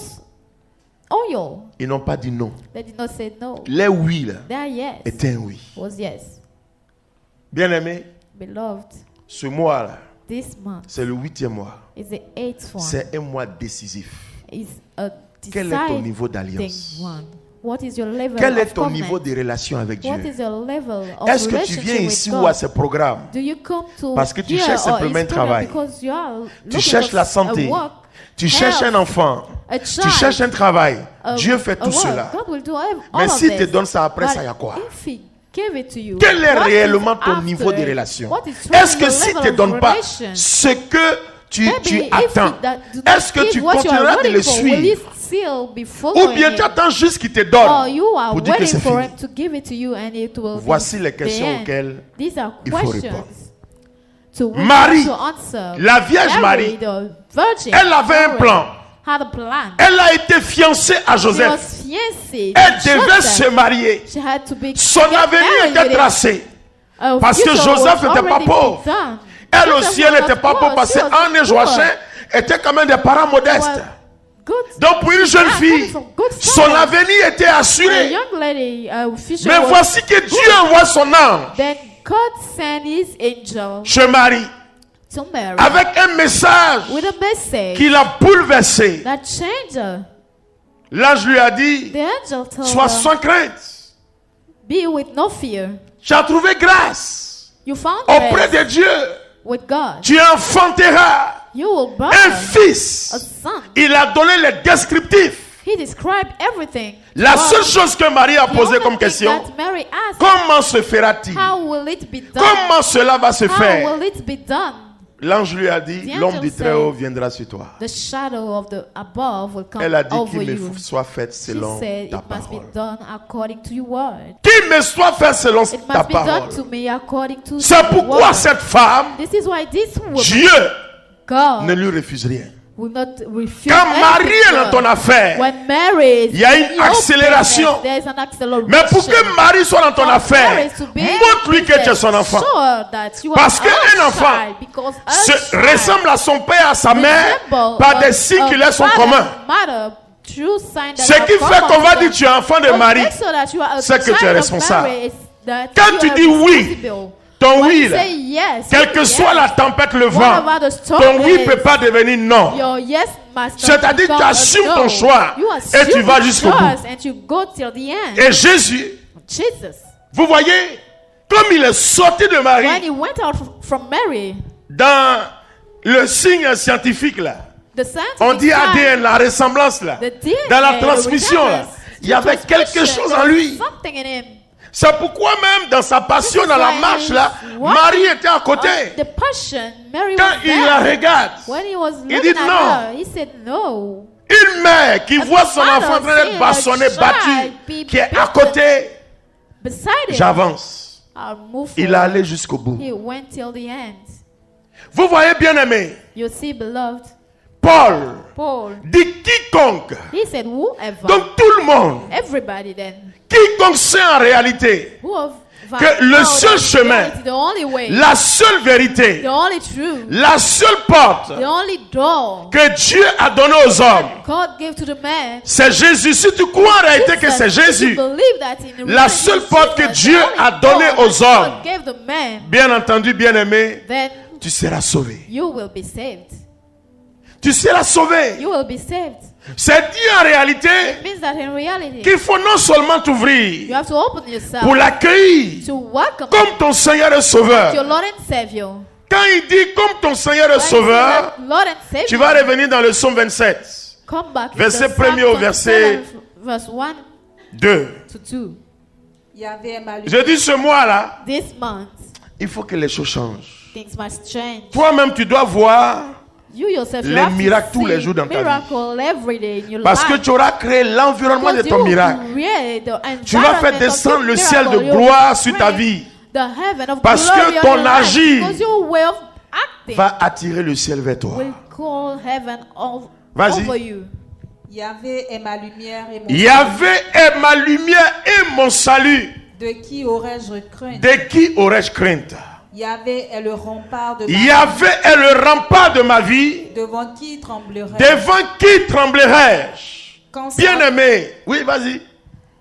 oil. Ils n'ont pas dit non. They did not say no. Les oui, là, Their yes étaient un oui. was yes. Bien-aimé, Beloved, ce mois-là, this month c'est le 8e mois. is the 8th one. C'est un mois décisif. Is a Quel est ton deciding niveau d'alliance? one. What is your level Quel of est ton covenant? niveau de relation avec Dieu? What is your level of Est-ce que tu relationship viens with ici God? ou à ce programme? Do you come to Parce que tu here cherches or simplement his un travail. program because you are Tu looking cherches for la santé. a work, Tu cherches un health, enfant. a Tu child, cherches un travail. a- Dieu fait a tout work. cela. God will do all Mais of s'il te this. donne ça après, But ça y a quoi? if he gave it to you, Quel est what is réellement ton after niveau de it? relation? What is truly Est-ce que your s'il ne level te of donne pas relation? ce que tu Maybe if attends, he do not est-ce que give tu what you are continueras de waiting le for, will he suivre? still be Ou following bien it? tu attends juste qu'il te Or donne you are pour dire que waiting c'est for fini? him to give it to you and it will Voici be les the questions end. auxquelles These are il faut questions répondre. to which Marie, to answer. la Vierge Marie, the virgin, elle avait un Mary, plan. had a plan. Elle a été fiancée à She was Joseph. fiancée Elle to devait Joseph. se marier. She had to be Son get avenir married était with tracé. a Parce que future Joseph was n'était pas already pauvre. done. Elle Joseph aussi, elle was n'était pas poor. pauvre parce She was qu'Anne et poor. Joachim étaient quand même des parents modestes. Well, good. Donc pour une jeune Yeah, fille, coming from good son family. avenir était A assuré. young lady, future Mais was voici que Dieu envoie son ange. Then God sent his angel Je marie to Mary avec un message with a message qui l'a bouleversé. that changed her. L'ange lui a dit, The angel told sois her, sans crainte. be with no fear. Tu as trouvé grâce You found auprès rest de Dieu. with God. Tu enfanteras You will un bear a fils. son. Il a donné les descriptifs. He described everything. La God. seule chose que Marie a The posée only comme thing question, that Mary asked, comment se fera-t-il? how will it be done? Comment cela va se How faire? will it be done? L'ange lui a dit, The l'homme angel du said, Très-Haut viendra sur toi. The shadow of the above will come Elle a dit over qu'il you. me soit fait She selon said, ta it must be parole. done according to your word. Qu'il me soit fait selon It ta must be done parole. to me according to C'est your pourquoi word. cette femme, This is why this woman, Dieu God, ne lui refuse rien. will not refuse Quand anything Marie est to dans her. ton affaire, When Mary is il y a in une your accélération. business, there is an acceleration. Mais pour que Marie soit dans ton For affaire, Mary to be in montre-lui your que tu es business, son enfant. show her that you are Parce her qu'un enfant child, because her Se child ressemble à son père, à sa mère, resemble par des a signes qui leur sont father, communs. mother, true sign that Ce are qui fait common qu'on va to dire them. tu es enfant de What Marie, makes sure that you are a c'est que tu es child of responsable. Mary is that Quand you tu are dis oui, responsible. ton When oui, you là, say yes, quelle que yes, soit la tempête, le vent, whatever the storm ton oui ne is, peut pas devenir non. your yes must not C'est-à-dire become tu a assumes no. ton choix You et assume tu vas your jusqu'au bout. choice and you go till the end. Et Jésus, Jesus, vous voyez, comme il est sorti de when Marie he went out from Mary, dans le signe scientifique là, the scientific on dit side, ADN, la ressemblance là, the DNA, dans la the transmission là, recurrence, il y avait quelque transmission, chose there en was lui. something in him. C'est pourquoi même dans sa passion, This is dans la why marche he là, was Marie était à côté. The passion, Mary Quand was il la there. regarde, When he was il looking dit at non. her, he said no. Une mère qui voit son mother enfant en train d'être seeing bâtonné, a child battu, be qui est à beaten. côté, Beside him, j'avance. I'll move Il est forward. allé jusqu'au bout. He went till the end. Vous voyez, bien aimé, You see, beloved, Paul Paul, dit quiconque. he said, whoever, Donc tout le monde, everybody then, quiconque sait en réalité whoever que le found seul out chemin, reality, the only way, la seule vérité, the only truth, la seule porte the only door que Dieu a donnée aux hommes, God gave to the man. c'est Jésus. Si tu crois en réalité que c'est Jésus, la seule porte que Dieu a donnée aux hommes, bien entendu, bien aimé, then tu seras sauvé. you will be saved. Tu seras sauvé. You will be saved. C'est dit en réalité It means that in reality, qu'il faut non seulement you t'ouvrir have to open yourself pour l'accueillir to welcome comme ton Seigneur et your Sauveur. Lord and Savior. Quand il dit comme ton Seigneur et When you say Sauveur, that Lord and Savior, tu vas revenir dans le psaume 27, come back to verset the Psalm 1er au verset 27, verse 1 2. to 2. Il y avait ma Je dis ce mois-là, This month, il faut que les choses changent. things must change. Toi-même, tu dois voir, You yourself, you les have to miracles tous les see jours dans ta vie. miracle every day in your parce que life. tu auras créé l'environnement de Because ton you miracle. create the Tu vas faire environment descendre of le your ciel de miracle. You gloire sur ta create vie. the heaven of Parce glory que on ton your life. agir Because your way of acting Va attirer le ciel vers toi. will call heaven Vas-y. over you. Yahvé est ma lumière et mon Yahvé est ma lumière et mon salut. De qui aurais-je crainte? De qui aurais-je crainte? Yahvé est le rempart de ma Yahvé est le rempart de ma vie. devant qui tremblerai? Devant qui tremblerai-je? Quand ça- Bien-aimé. Oui, vas-y.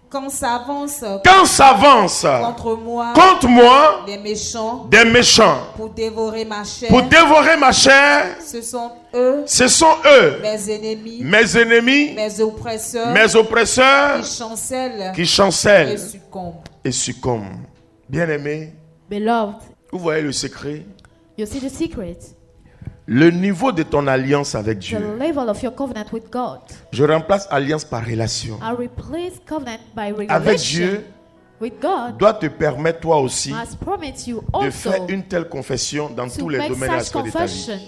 Quand s'avance Quand s'avance contre moi contre moi les méchants des méchants pour dévorer ma chair, pour dévorer ma chair, ce sont eux, ce sont eux, mes ennemis, mes ennemis, mes oppresseurs, mes oppresseurs qui chancellent qui et chancellent succombent. et succombent. Bien-aimé, Beloved, vous voyez le secret? you see the secret, Le niveau de ton alliance avec the Dieu. level of your covenant with God. Je remplace alliance par relation. I replace covenant by Avec relation Dieu with God. doit te permettre toi aussi Must promise you de also faire une telle confession dans to tous les make domaines et such aspects de ta vie. confession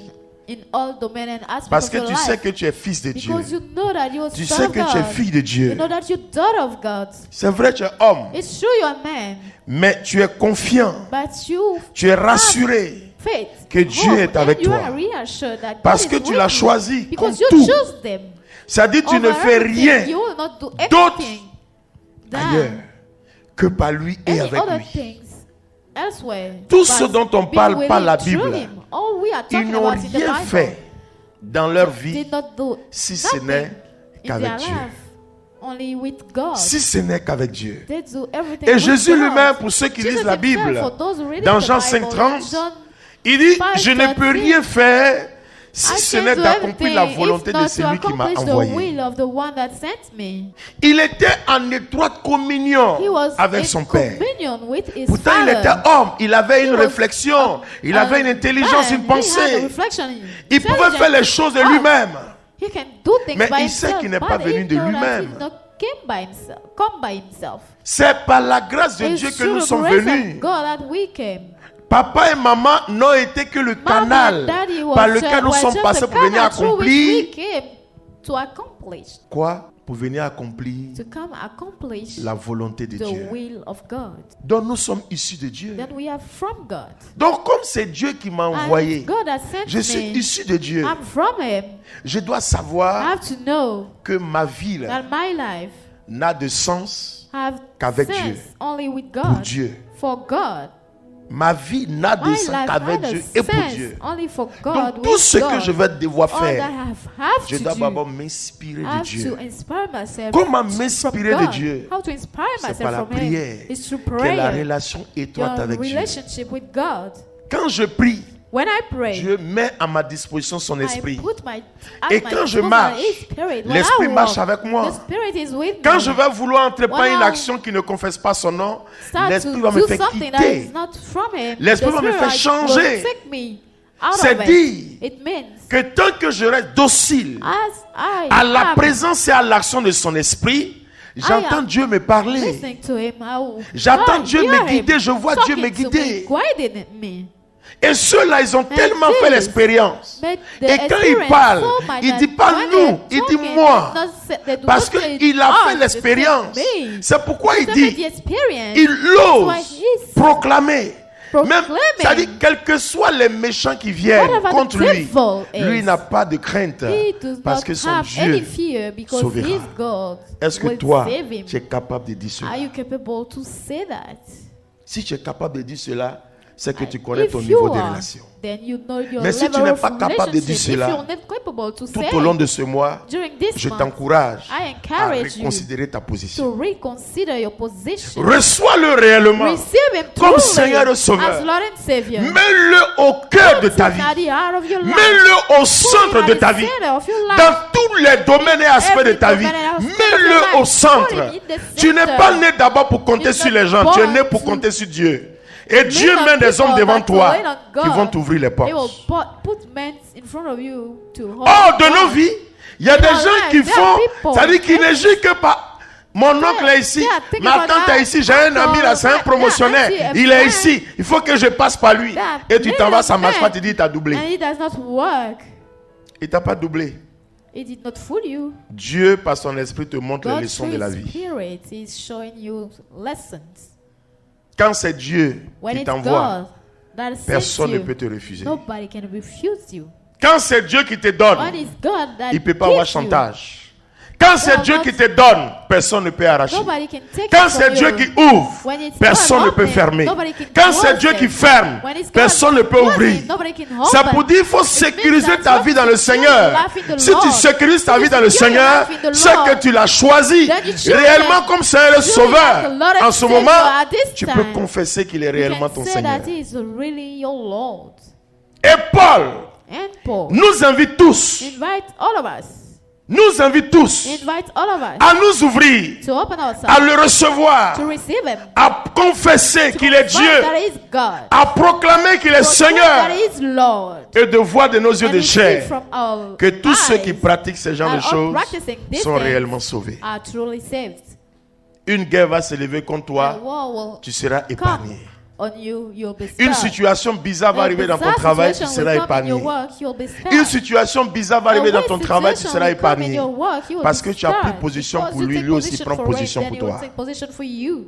in all domain and aspects Parce of que your tu life. sais que tu es fils de Dieu. Because you know that you are Tu son sais of que tu es God. fille de You Dieu. know that you're daughter of God. C'est vrai, tu es homme. It's true you're a man, Mais tu es confiant. but you Tu es rassuré. faith, que Dieu hope, est avec and you toi. are reassured that God Parce is que tu with l'as you. choisi comme Because you tout. chose them. C'est-à-dire tu ne Over fais everything. rien You will not do d'autre anything ailleurs than que par lui et any avec other lui. things elsewhere. Tout But ce dont on being parle par willing la through Bible, him. All we are Ils talking n'ont about in the rien Bible fait dans leur vie did not do si ce nothing n'est in qu'avec their Dieu. life, only with God. Si ce n'est qu'avec Dieu. They do everything Et with Jésus God. lui-même, pour ceux qui Jesus lisent la himself, Bible, for those who read dans the Jean Bible, 5:30, John il dit, 5:30, je ne peux rien faire si I ce can n'est do d'accomplir la everything, volonté if de not celui to qui m'a accomplish the envoyé. will of the one that sent me. Il était en étroite communion He was avec in son Père. communion with his Pourtant, il Father. était homme, il avait une He was réflexion, il avait une intelligence, une man. He had a pensée. reflection, Il pouvait faire les choses de lui-même. He can do things Mais by il sait himself, qu'il n'est but pas venu he de know that lui-même. he not come by himself. Come by himself. C'est par la grâce de It's Dieu que through nous the sommes grace of venus. God that we came. Papa et maman n'ont été que le Mom canal and Daddy par was lequel nous were sommes just passés the pour venir canal through which accomplir. we came to accomplish, Quoi? Pour venir accomplir to come accomplish la volonté de the Dieu. will of God. Donc nous sommes issus de Dieu. Then we are from God. Donc comme c'est Dieu qui m'a And envoyé, God has sent je suis me. issu de Dieu. I'm from Him. Je dois I savoir have to know que ma vie là, that my life n'a de sens have qu'avec sense Dieu. only with pour God. Dieu. For God. Ma vie n'a de My sens life qu'avec had a Dieu et pour sense Dieu. only for God. Donc tout with ce que God. je vais devoir All that faire, I have je to dois do, d'abord m'inspirer I de have Dieu. to inspire myself. Comment from m'inspirer de God. Dieu? How to inspire C'est myself par la from prière Him. It's through que la prayer. relation étroite Your avec Dieu. relationship with God. Quand je prie, When I pray, Dieu met à ma disposition son esprit. I put my, Et at my quand je disposal marche, His Spirit. When l'Esprit I marche walk, avec moi. The Spirit is with Quand me. je vais vouloir entreprendre When une I action qui ne confesse pas son nom, Start l'Esprit to va me do faire something that quitter. is not from Him. L'Esprit The va me Spirit faire will changer. take me out C'est of it. dit It means que tant que je reste docile as I à la am présence et à l'action de son esprit, j'entends am Dieu me parler. listening to Him, I will J'attends Dieu hear me Him guider, je vois Dieu talking me to guider. guiding me. Et ceux-là, ils ont tellement this fait l'expérience. But the Et quand il experience parle, so much il that dit pas when nous, they're il dit talking, moi. they do Parce not say qu'il a us, fait they l'expérience. say me. C'est pourquoi il Because of dit, the experience, il that's why ose he's proclamer. Même, proclaiming. c'est-à-dire, quels que soient les méchants qui viennent Whatever the contre lui, devil is, lui n'a pas de crainte. He does Parce not que son have any Dieu fear because sauvera. his God Est-ce que will toi, save him. tu es capable de dire cela? Are you capable to say that? Si tu es capable de dire cela, c'est que tu connais If ton you niveau de are, relation. then you know your Mais si tu level n'es of pas capable de dire relationship. cela, If you're not capable to say Tout au long de ce mois, during this je month, t'encourage I à encourage you reconsidérer ta position. to reconsider your position. Reçois-le réellement. Receive him comme truly Seigneur et Sauveur. as Lord and Savior. Mets-le au cœur de ta vie. At the heart of your life. Mets-le au centre Put de him ta at the vie. center of your life. Dans tous les domaines et aspects de ta vie. Every domaine and aspect of Mets-le your life. au centre. Put him in the Tu n'es center. pas né d'abord pour compter You're sur not les gens. Tu es né born pour to- compter sur Dieu. Et Dieu Many met des hommes people devant that toi wait on God, qui vont t'ouvrir les portes. He will put men in front of you to hold Oh, de on. nos vies, il y a des our gens lives, qui there font, are people- c'est-à-dire qu'ils ne jugent que par mon oncle est ici, yeah, think ma about tante that. est ici, j'ai un ami là, c'est un Yeah, promotionnaire, auntie, a il est friend. ici, il faut que je passe par lui. Yeah, Et tu t'en vas, ça marche pas, man. tu dis, t'as doublé. And it does not work. Il t'a pas doublé. It did not fool you. Dieu, par son esprit, te montre les God leçons through de la His vie. Spirit is showing you lessons. Quand c'est Dieu When qui it's t'envoie, God that sends personne ne you, peut te refuser. nobody can refuse you. Quand c'est Dieu qui te donne, When it's God that il ne peut pas avoir gives you, chantage. Quand c'est God Dieu not- qui te donne, personne ne peut arracher. nobody can take Quand it c'est from Dieu you. qui ouvre, When it's personne God ne peut opening, fermer. nobody can Quand c'est close Dieu it. qui ferme, When it's God personne ne peut closing, ouvrir. nobody can Ça open. pour dire qu'il faut It means sécuriser that ta you vie dans have le to Seigneur. secure your life in the Si tu Lord. sécurises ta If vie you dans le secure your Seigneur, life in the c'est Lord, que tu l'as choisi then you choose réellement him comme Seigneur et truly as the Sauveur. Lord and En ce Savior moment, at this tu peux time. confesser qu'il est You réellement can ton say Seigneur. that He is really your Lord. Et Paul And Paul nous invite tous, invite all of us, nous invite tous invite all of us à nous ouvrir, to open à ourselves, le recevoir, to receive Him, à confesser to qu'il est confess Dieu, that He is God, à proclamer qu'il est proclaim Seigneur that He is Lord, et de voir de nos yeux and de receive chair from our que tous ceux qui eyes pratiquent ce genre de and all choses practicing these sont things réellement sauvés. are truly saved. Une guerre va se lever contre A toi, war will tu seras come épargné. on you, you'll be Une spared. situation bizarre va A arriver dans ton bizarre travail, tu situation seras will come in your épargné. work, you'll be spared. Une situation bizarre va arriver A dans weird ton travail, tu situation seras will come in épargné. your work, you will Parce be que tu as pris spared. position Because pour you lui, take lui aussi position prend for it, position then pour he will toi. take position for you.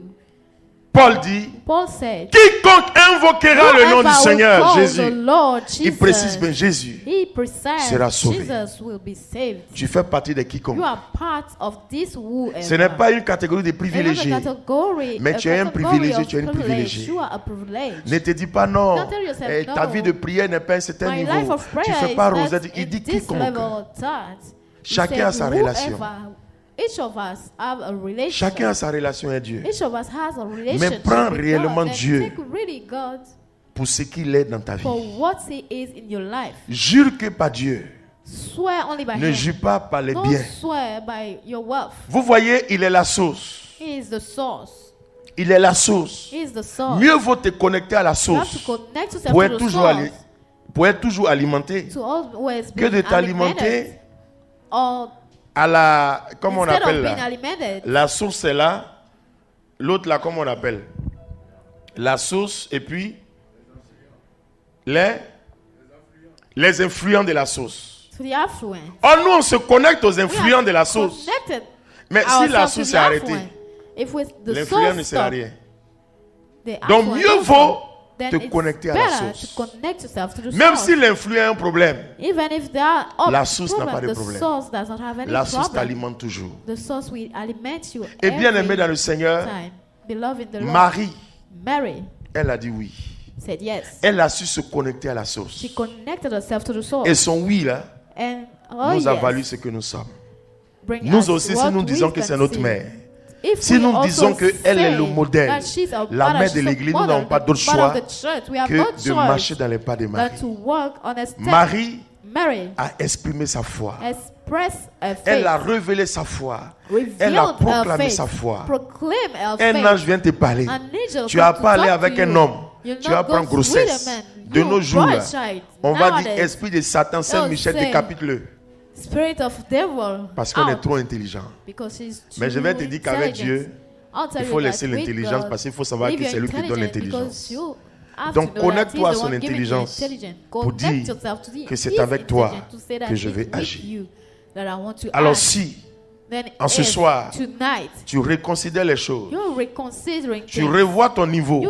Paul dit, Paul said, quiconque invoquera le nom du "Whoever will Seigneur call Jésus, the Lord il précise Jesus, bien Jésus, he precise sera sauvé. Jesus will be saved." tu fais partie des quiconque. You are part of this whoever. Ce n'est pas une catégorie de privilégiés. Mais tu es un privilégié, tu es une privilégiée. You are a privilege. Ne te dis pas non, Don't tell yourself ta no. vie de prière n'est pas à un certain My life niveau. of prayer Tu fais is pas not Rosette, in il dit this quiconque. level or that. He Chacun said a sa relation. whoever. Each of us have a relation. Chacun a sa relation avec Dieu. Each of us has a relationship prends with réellement God. Then Dieu. take really God Pour ce qu'il est dans ta vie. for what He is in your life. Jure que par Dieu. Swear only by Ne Him. jure pas par les Don't biens. swear by your wealth. Vous voyez, il est la source. He is the source. Il est la source. He is the source. Mieux vaut te connecter à la You have to source connect yourself pour to être the toujours, source. pour être toujours alimenté To always que de be t'alimenter alimented. Or à la... Comment on instead appelle of being là? alimented, La source est là. L'autre là, comment on appelle? La source et puis les influents de la source. to the affluent. Or nous, on se connecte aux We influents are de la source. connected Mais si la ourselves to source the est arrêtée, affluent. If with the l'influent ne source sert à stop, rien. the Donc affluent mieux also, vaut then te it's connecter à la better source. to connect yourself to the Même source. si l'influent a un problème, Even if there are la source n'a pas de the problème. source does not have any la source problem. t'alimente toujours. The source will aliment you Et bien aimé every dans le Seigneur, time. Beloved in the Lord, Marie, Mary elle a dit oui. said yes. Elle a su se connecter à la source. She connected herself to the source. Et son oui là And oh nous a yes, valu ce que nous sommes. bring Nous us aussi, si what nous we disons que can c'est notre see. mère, If si we nous also disons qu'elle est le say modèle, that she's a la mother, mère de she's a l'église, nous mother, n'avons pas the d'autre mother of choix the church, we have no que de choice marcher dans les pas de than Marie. to walk on a step. Marie Mary a exprimé sa foi. expressed her faith. Elle a révélé sa foi. Revealed Elle a her proclamé faith. sa foi. Proclaim her Un faith. ange vient te parler. An angel Tu come as to parlé talk avec to un you. homme. You'll Tu not vas go prendre with a grossesse. man. De You nos jours, là, brought child. on va dire Nowadays, esprit de Satan, Saint they'll Michel, say, décapite-le. Spirit of devil. Parce qu'on est out, trop intelligent. because he's Mais je vais te too dire qu'avec intelligent. Dieu, I'll tell il you faut that laisser with l'intelligence God, parce qu'il faut savoir leave que c'est your lui qui donne intelligence l'intelligence. because you have Donc, to know that connecte-toi he's à the son one giving you intelligence intelligence. pour Connect dire yourself to que c'est his avec toi intelligence to say that que je it's vais with agir. you that I want to Alors act. si Then en ce if soir, tonight, tu reconsidères les choses, you're reconsidering tu things. revois ton niveau,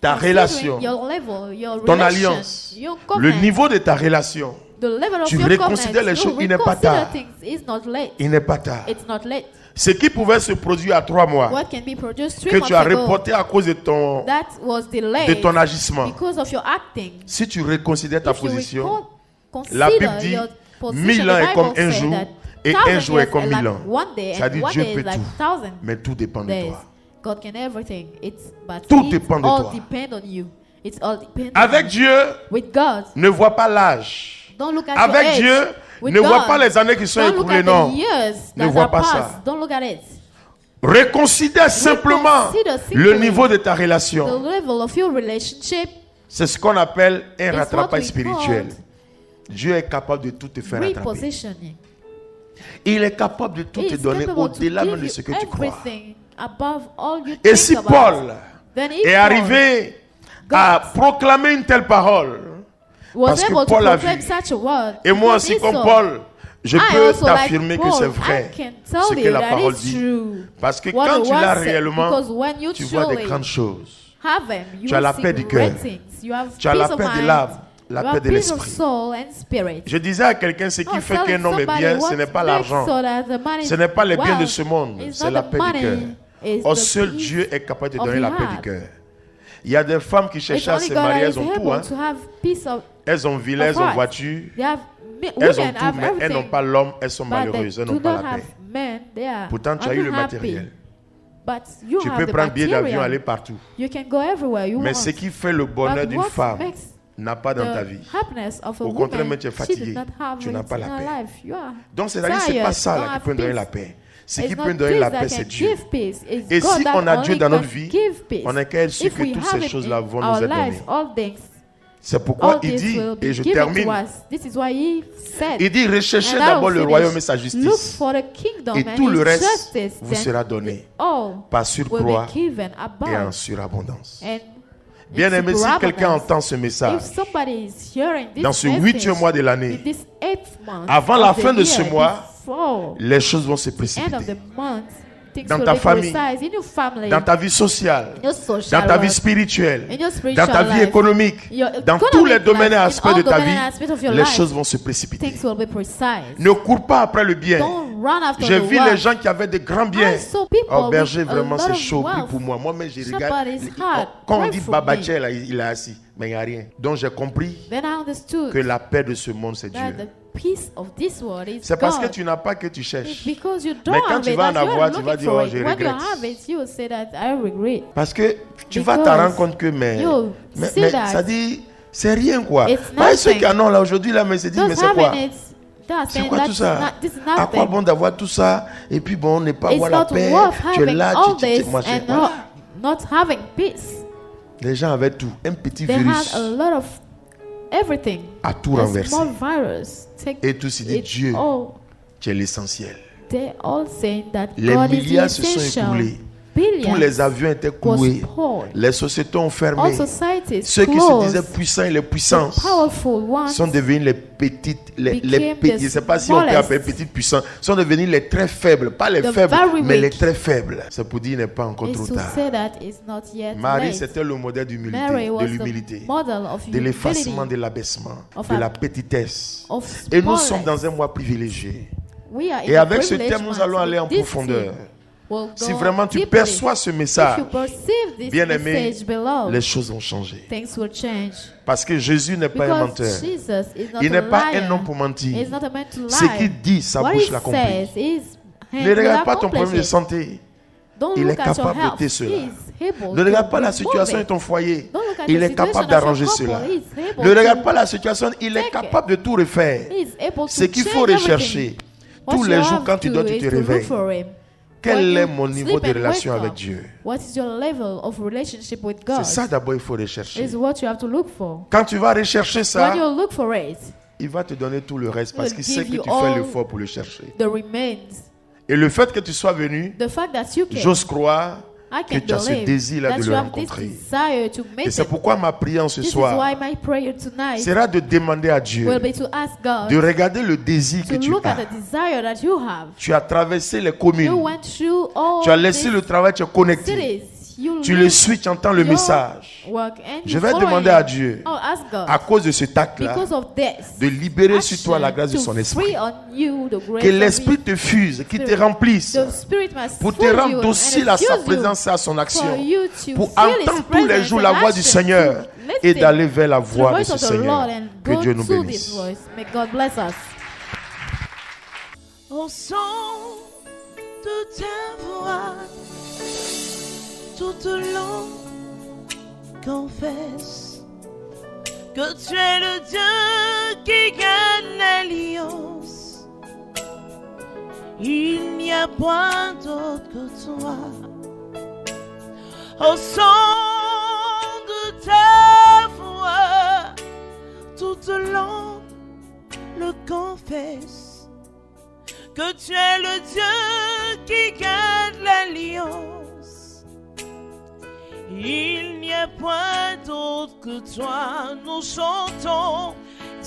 ta relation, your level, your ton relation, alliance, your le covenant, niveau de ta relation, the level of tu your reconsidères covenant, les choses, you il n'est pas reconsider tard. things. It's not late. il n'est pas tard. It's not late. Ce qui pouvait se produire à 3 mois, What can be produced 3 que months tu as ago, reporté à cause de ton agissement. because of your acting. Si tu reconsidères ta If you position, consider la Bible dit, your position, 1000 ans the est comme Bible un says jour, that et 1,000 un jour est years comme are like 1000 ans. one day, Ça and dit one Dieu day peut is like tout, 1,000 mais tout dépend de days. toi. God can everything. But Tout it dépend de all toi. depend on you. It's all depend Avec on you. Dieu, With God, ne vois pas l'âge. don't look at your Avec age. Dieu, With ne vois God, pas les années qui sont don't look écoulées, at non. the years Ne that vois are pas past. ça. Don't look at it. Reconsidère simplement Reconsider simply le niveau de ta The relation. level of your relationship C'est ce qu'on appelle un is rattrapage what we spirituel. call Dieu est capable de tout te faire rattraper. repositioning. Il est capable de tout He te is donner capable to au-delà give même de you ce que tu crois. everything above all you Et think si about. Paul Then if est Paul arrivé à proclamer une telle parole, was parce que able to Paul a proclaim vu, such a word, et moi because aussi he comme saw, Paul, je I peux also, like t'affirmer que Paul, c'est vrai I can ce tell que you la that parole it's dit. true. Parce que What quand the tu word l'as said, réellement, because when you tu vois des truly grandes choses. have them, you Tu as la see paix du cœur. great things. You have Tu as peace la of paix de mind. l'âme, la You paix have de peace of l'esprit. soul and spirit. Je disais à quelqu'un, ce qui I was fait telling qu'un homme est somebody bien, what ce n'est pas makes l'argent, so that the money ce n'est pas les biens de wealth ce monde, is c'est not la the paix du money, cœur. is Or the seul peace Dieu est capable de of donner la your paix du heart. cœur. Il y a des femmes qui It's cherchent à only se God marier, that elles is ont tout. able Hein. to have peace of Elles ont ville, elles ont heart. voiture, They have elles ont women tout, have mais elles everything, n'ont pas l'homme, elles sont but they malheureuses, elles do n'ont pas not la have paix. men. They are Pourtant, tu as eu le unhappy. matériel. But you Tu have peux the prendre billet d'avion, material. aller partout. You can go everywhere you Mais want. ce qui fait le bonheur But d'une what femme makes n'a pas dans ta the vie. happiness of a Au contraire, woman, mais tu es she fatigué. did not have Tu n'as it pas in la her paix. life. You are Donc, c'est-à-dire c'est tired, pas ça don't là, qui have peut donner peace. la paix. Ce It's qui not peut donner peace la that paix, can c'est Dieu. give peace. It's Et God si that on a only Dieu dans notre can vie, give peace. on est qu'à être sûr If que we toutes have ces it choses-là in vont nous our être life, données. all things, C'est pourquoi all il this dit, will be et je given termine, to us. This is why he said, il dit recherchez and I d'abord will le finish. royaume et sa Look justice. for the kingdom Et and tout le his reste justice, vous then sera donné all par will surcroît be given et en above. surabondance. And Bien aimé, si superabundance. quelqu'un entend ce message, If somebody is hearing this dans ce message, 8e mois de in l'année, this 8th month avant of la the fin de year, ce mois, before les choses vont se the end of the précipiter. month, things Dans will ta be famille, precise in your family, dans ta vie sociale, in your social dans ta vie life, spirituelle, in your spiritual dans ta vie life, économique, your dans economic tous les domaines et life, in aspects all de ta domain and vie, aspect of your les life, choses vont se précipiter. things will be precise. Ne cours pas après le bien. Don't run after J'ai the vu wealth. les gens qui avaient de grands biens. I saw people Oh berger, with a vraiment lot c'est of chaud pris wealth. pour moi. Moi-même je regarde. Somebody's heart Quand on pray dit for Babaché, là, il est assis, mais il n'y a rien. Donc j'ai compris Then I understood que la paix de ce monde c'est that Dieu. the peace of this world is C'est parce que God. tu n'as pas que tu It's cherches. because you don't Mais quand have tu it vas en that you are avoir, tu vas looking dire, for oh, it. je When you regrette. have it, you will say that I regret. Parce que tu vas te Because rendre compte que you see mais that ça dit c'est rien quoi. it's Pas ceux nothing. qui en ont là aujourd'hui là mais se disent mais Just c'est quoi? having it, that's C'est saying quoi that tout ça? this is À quoi nothing. bon d'avoir tout ça et puis bon on n'est pas It's avoir la not paix. worth Tu es having là, all tu this moi je and voilà. not having peace. Les gens avaient tout, un petit They virus had a lot of everything. à tout A renverser. small virus. Take Et tous ils disent it Dieu, all. tu es l'essentiel. They all saying that Les God is milliards se sont essential. écoulés. Billions Tous les avions étaient was cloués. poured. Les sociétés ont All fermé. societies Ceux qui se closed. disaient puissants et les The puissances powerful ones sont devenus les petites, les became petites, the je ne sais pas si on peut smallest. appeler petites puissances, sont devenus les très faibles, pas les The faibles, very mais les weak. très faibles. C'est pour dire il n'est pas encore is trop to tard. say that it's not yet Marie, late. c'était le modèle d'humilité, Mary de was l'humilité, the model of de humility, l'effacement, de l'abaissement, of de a- la petitesse. of Et nous smallness. sommes dans un mois privilégié. We are in Et a avec ce privileged thème, nous month. allons aller en This profondeur. theme will Si go vraiment tu deeply. perçois ce If message, you perceive this bien-aimé, message below, les choses vont changer. things will change. Parce que Jésus n'est pas un Because menteur. Jesus is not Il a n'est pas liar. un homme pour mentir. He's not a man to lie. Ce qu'il dit, sa What bouche he l'accomplit. says, his hand Ne will regarde pas ton accomplish problème de it. santé. Don't Il look est at your capable health. d'ôter cela. He is able Ne to regarde pas la remove situation de it. ton foyer. Don't look at Il the est situation capable of your d'arranger couple. cela. He is able Ne to regarde pas la situation, il est take it. capable de tout refaire. He is able to Ce qu'il faut change rechercher everything. What tous you les jours have quand tu to dors, tu is te to look réveilles. for him. Quel When est you mon niveau sleep de and relation wake avec up, Dieu? What is your level of relationship with C'est God? ça d'abord il faut rechercher. Is what you have to look for. Quand tu vas rechercher ça, When you look for it, il va te donner tout le reste parce will qu'il sait give que you tu fais all l'effort pour le chercher. the remains. Et le fait que tu sois venu, The fact that you can, j'ose croire I que can tu as ce believe désir-là that de you le have this rencontrer. desire to Et meet c'est him. pourquoi ma prière ce This is soir why my prayer tonight sera de demander à Dieu will be to ask God de regarder le désir que to tu look at as. the desire that you have. Tu as traversé les You communes. went through all Tu as laissé these le travail, tu es connecté. cities. You Tu le live suis, tu entends le your message. work and Je you vais follow demander him. à Dieu, Oh, ask God. à cause de cet acte-là, Because of this, de libérer sur toi la grâce de action son to esprit. free on you the grace Que of l'esprit His te fuse, qu'il te Spirit. remplisse The Spirit must pour te fill you rendre and docile à sa infuse you présence et à son action. for you to Pour feel His entendre tous les presence jours and la voix du action, Seigneur to et listen d'aller vers la to the voix de voice ce of the Seigneur. Lord and Que go Dieu nous to bénisse. this voice. May God bless us. Au son de ta voix, tout au long, confesse que tu es le Dieu qui gagne l'alliance. Il n'y a point d'autre que toi. Au son de ta voix, tout au long, le confesse que tu es le Dieu qui garde l'alliance. Il n'y a point d'autre que toi. Nous chantons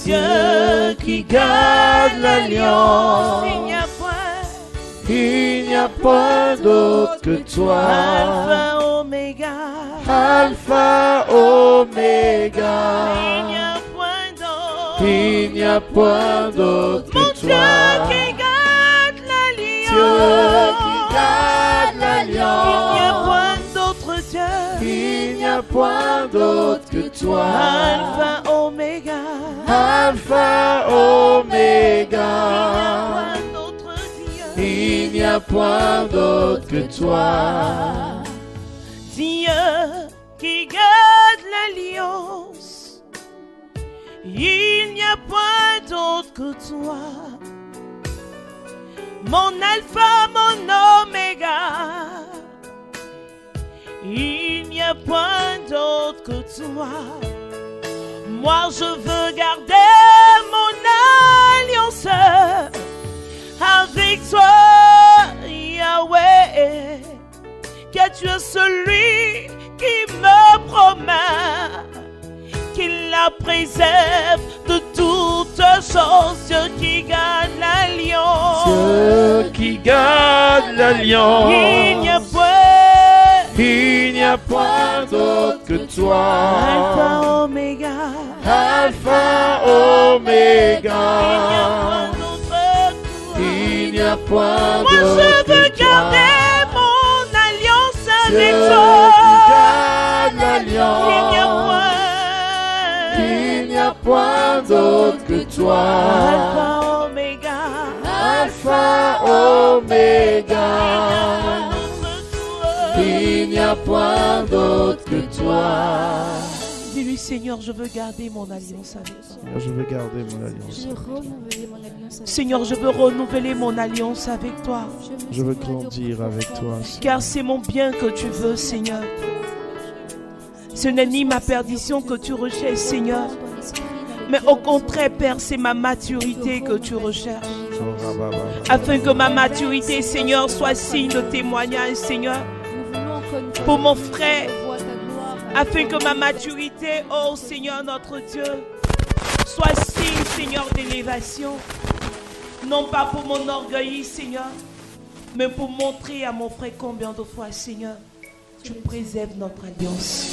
Dieu qui garde l'alliance. Il n'y a point d'autre que toi. Alpha, Oméga. Alpha, Il Oméga. n'y a point d'autre. Il n'y a point d'autre Mon que Dieu toi. qui garde l'alliance. Dieu qui garde Il n'y a l'alliance. point d'autre Dieu. Il n'y a point d'autre que toi. Alpha, Oméga. Alpha, Il n'y a Oméga. point d'autre Dieu. Il n'y a point d'autre que toi. Dieu qui garde l'alliance. Il n'y a point d'autre que toi. Mon alpha, mon oméga. Il n'y a point d'autre que toi. Moi je veux garder mon alliance avec toi, Yahweh. Car tu es celui qui me promet qu'il la préserve de toutes choses, Dieu qui gagne l'alliance. Dieu qui garde Il l'alliance. n'y a point Il n'y a point d'autre que toi. Alpha Oméga. Alpha Oméga. Il n'y a point Moi je d'autre veux que toi. garder mon alliance Dieu avec qui toi. garde Il n'y a l'alliance. point Il n'y a point d'autre que toi. Alpha Oméga. Alpha Oméga. Il n'y a point d'autre que toi. Dis-lui, Seigneur, je veux garder mon alliance avec toi. Je veux garder mon alliance. Je veux renouveler mon alliance avec Seigneur, je veux renouveler mon alliance avec toi. Je veux grandir avec toi. Car c'est mon bien que tu veux, Seigneur. Ce n'est ni ma perdition que tu recherches, Seigneur. ton esprit dans le Mais cœur au contraire, Père, c'est ma maturité que tu recherches. Oh, Afin que ma maturité, Seigneur, soit signe de témoignage, Seigneur, Nous voulons encore une fois pour mon frère. voir ta gloire. Afin que ma maturité, oh Seigneur notre Dieu, soit signe, Seigneur, d'élévation. Non pas pour mon orgueil, Seigneur, mais pour montrer à mon frère combien de fois, Seigneur, tu préserves notre alliance.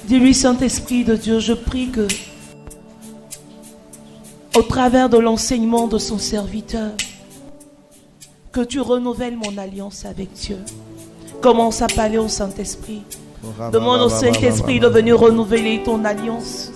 Dis-lui, Saint-Esprit de Dieu, je prie que, au travers de l'enseignement de son serviteur, que tu renouvelles mon alliance avec Dieu. Commence à parler au Saint-Esprit. Demande au Saint-Esprit de venir renouveler ton alliance.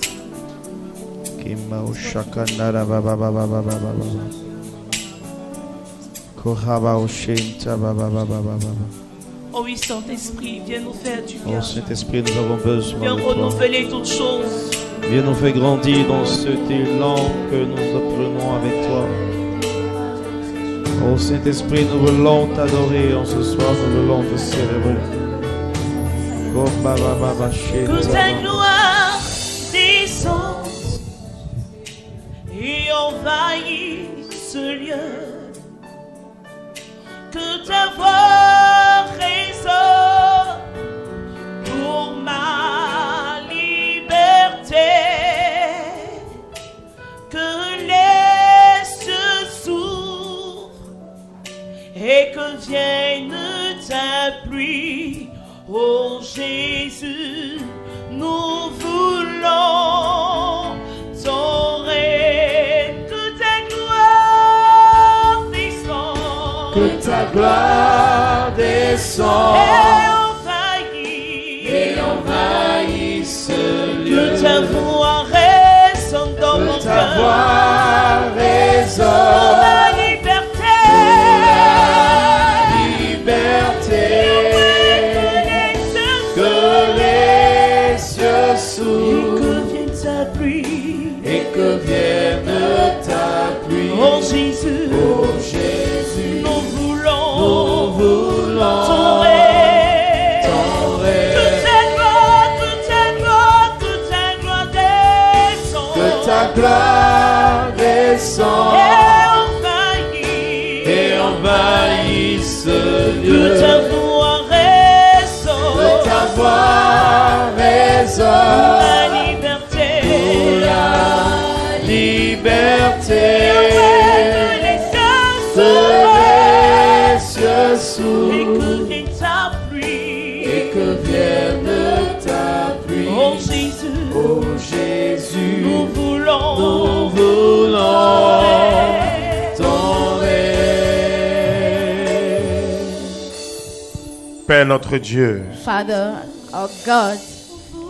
Oh oui, Saint-Esprit, viens nous faire du bien. Oh Saint-Esprit, nous avons besoin Viens de toi. renouveler toutes choses. Viens nous faire grandir dans cet élan que nous apprenons avec toi. Oh Saint-Esprit, nous voulons t'adorer en ce soir, nous voulons te célébrer. Oh, Que ta gloire descende et envahisse ce lieu. Que ta voix résonne pour ma liberté. Que les cieux s'ouvrent et que vienne ta pluie. Oh Jésus, nous voulons ton règne. Que ta gloire descende. Que ta gloire descende Et envahisse ce lieu. que ta voix résonne dans mon Que ta cœur. voix Pour résonne. la liberté. Liberté. Que les cieux Et s'ouvrent que vienne ta pluie. et que vienne ta pluie. Oh Jésus, Oh Jésus, nous voulons nous voulons ton règne. ton Que règne. ta gloire, que ta gloire, que ta gloire descende. Que ta gloire descende et envahisse ce lieu. Que ta voix résonne. Que ta voix résonne La liberté. pour la liberté. Que Que les cieux et s'ouvrent que vienne ta pluie. et que vienne ta pluie. Oh Jésus, Oh Jésus, nous voulons nous voulons ton règne. Père notre Dieu, Father, our God,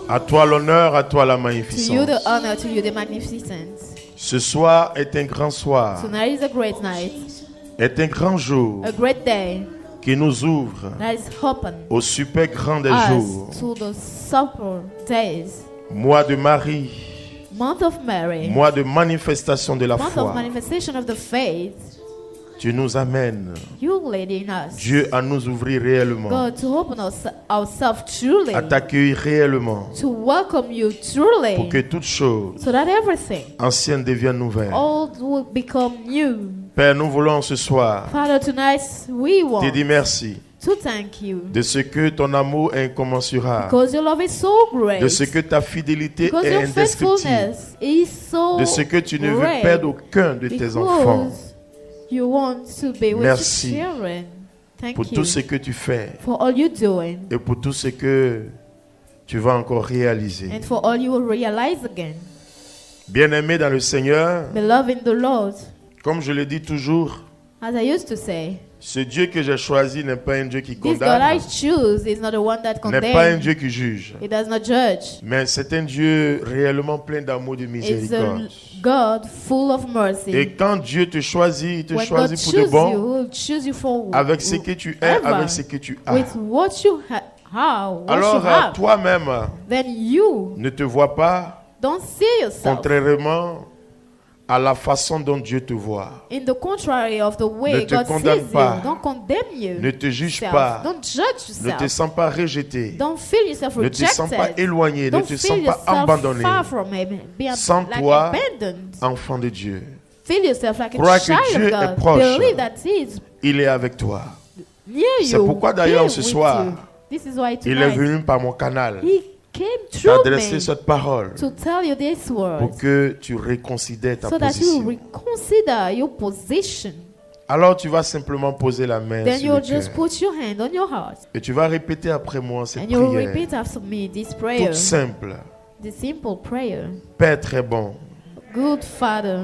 à toi l'honneur, à toi la to you magnificence. the honor, to you the magnificence. Ce soir est un grand soir, Tonight is a great night, est un grand jour a great day qui nous ouvre that is open au super grand des jours. us to the supper days, Mois de Marie, month of Mary, mois de manifestation de la month foi. of manifestation of the faith. Tu nous amènes, You laid in us, Dieu, à nous ouvrir réellement, God, to open ourselves truly, à t'accueillir réellement, to welcome you pour truly, que toute chose so that everything, ancienne devienne nouvelle. old will become new. Père, nous voulons ce soir Father, tonight we te want dire merci to thank you. de ce que ton amour est incommensurable, Because your love is so great. de ce que ta fidélité Because est your indescriptible, faithfulness is so de ce que tu ne veux great. perdre aucun de tes enfants. Because you want to be with Merci your children. Thank pour you tout ce que tu fais for all you're doing et pour tout ce que tu vas encore réaliser. and for all you will realize again. Bien-aimé dans le Seigneur, Beloved in the Lord, comme je le dis toujours, as I used to say, ce Dieu que j'ai choisi n'est pas un Dieu qui this God I condamne, choose is not the one that n'est pas un condemns. Dieu qui juge, It does not judge. mais c'est un Dieu réellement plein d'amour et de It's a miséricorde. God full of mercy. Et quand Dieu te choisit, il te When God choisit pour de chooses you, bon, He will choose you for avec ce que tu es, whatever, avec ce que tu as. with what you have, what Alors you have. toi-même, Then you ne te vois pas don't see yourself contrairement à la façon dont Dieu te voit. in the contrary of the Ne way te God condamne sees pas. you. Don't condemn you. Ne te juge yourself. pas. Don't judge Ne te yourself. sens pas rejeté. Don't feel yourself Ne te sens pas rejected. éloigné. Ne Don't te feel sens pas yourself abandonné. far from Him. Be Sans like toi, abandoned. enfant de Dieu. Feel yourself like Crois a que child Dieu of est God. proche. Believe that He is Il est avec toi. near C'est you. pourquoi d'ailleurs Be ce with soir, you. This is why Il est tonight venu par mon canal He came through t'adresser me cette parole to tell you these pour words que tu reconsidères ta so that you position. reconsider your position. Alors tu vas simplement poser la main Then sur you'll le just cœur put your hand on your heart et tu vas répéter après moi cette and you'll prière repeat after me this prayer, toute simple. the simple prayer. Père très bon, Good Father,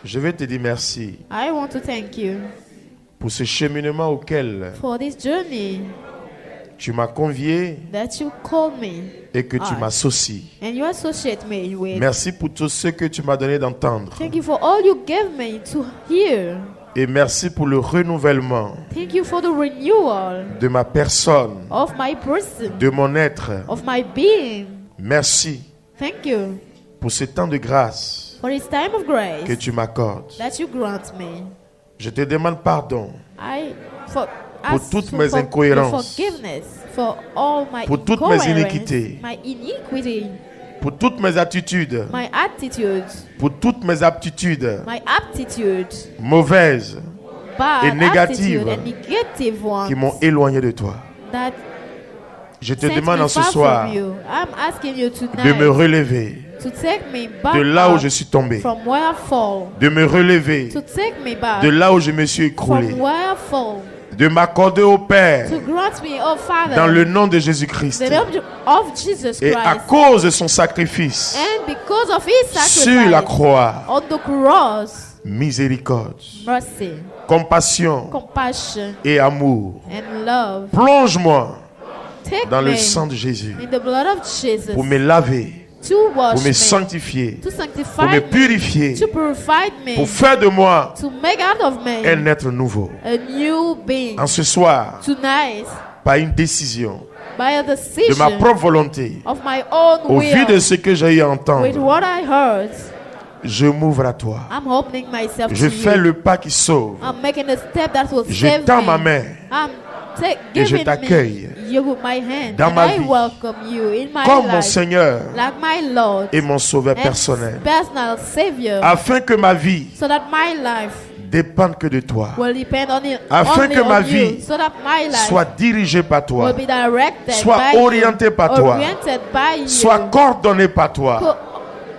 je vais te dire merci I want to thank you pour ce cheminement auquel for this journey tu m'as convié that you called me et que tu Ah. m'associes. and you associate me with. Merci pour tout ce que tu m'as donné d'entendre Thank you for all you gave me to hear. et merci pour le renouvellement Thank you for the renewal de ma personne, of my person, de mon être. of my being. Merci Thank you pour ce temps de grâce for this time of que grace tu m'accordes. that you grant me. Je te demande pardon For pour toutes mes incohérences, forgiveness for all my pour toutes mes incoherence, iniquités, my iniquity, pour toutes mes attitudes, my attitude, pour toutes mes aptitudes my aptitude, mauvaises bad et négatives attitude and negative ones qui m'ont éloigné de toi. that Je te sent demande me en ce far soir from you. I'm asking you de tonight me relever to take me back de là où up je suis tombé, from where I fall, de me relever to take me back de là où je me suis écroulé, from where I fall, de m'accorder au Père to grant me, oh Father, dans le nom de Jésus-Christ. the name of Jesus Et à Christ, cause de son sacrifice and because of His sur la sacrifice croix, on the cross, miséricorde, mercy, compassion compassion, et amour. and love. Plonge-moi Take dans me le sang de Jésus in the blood of Jesus pour me laver, to wash pour me me, sanctifier, to pour sanctify me me, purifier, to purify me, pour faire de moi to make out of me un être nouveau. a new being. En ce soir, Tonight, par une décision by a de ma decision propre volonté, of my own au vu de will, ce que j'ai eu à with entendre, what I heard, je m'ouvre à toi. I'm opening myself Je to fais you. le pas qui sauve. I'm making a step that will Je save tends me. ma main I'm et je giving t'accueille me you with my hand, dans and ma I vie welcome you in my comme mon life, Seigneur like my Lord et mon Sauveur and personnel, personal Savior, afin que ma vie so that my life dépende que de toi, will depend on it, Afin only que ma on vie you, so that my life soit dirigée par toi, will be directed soit by orientée you, par toi, oriented by you, soit coordonnée par toi,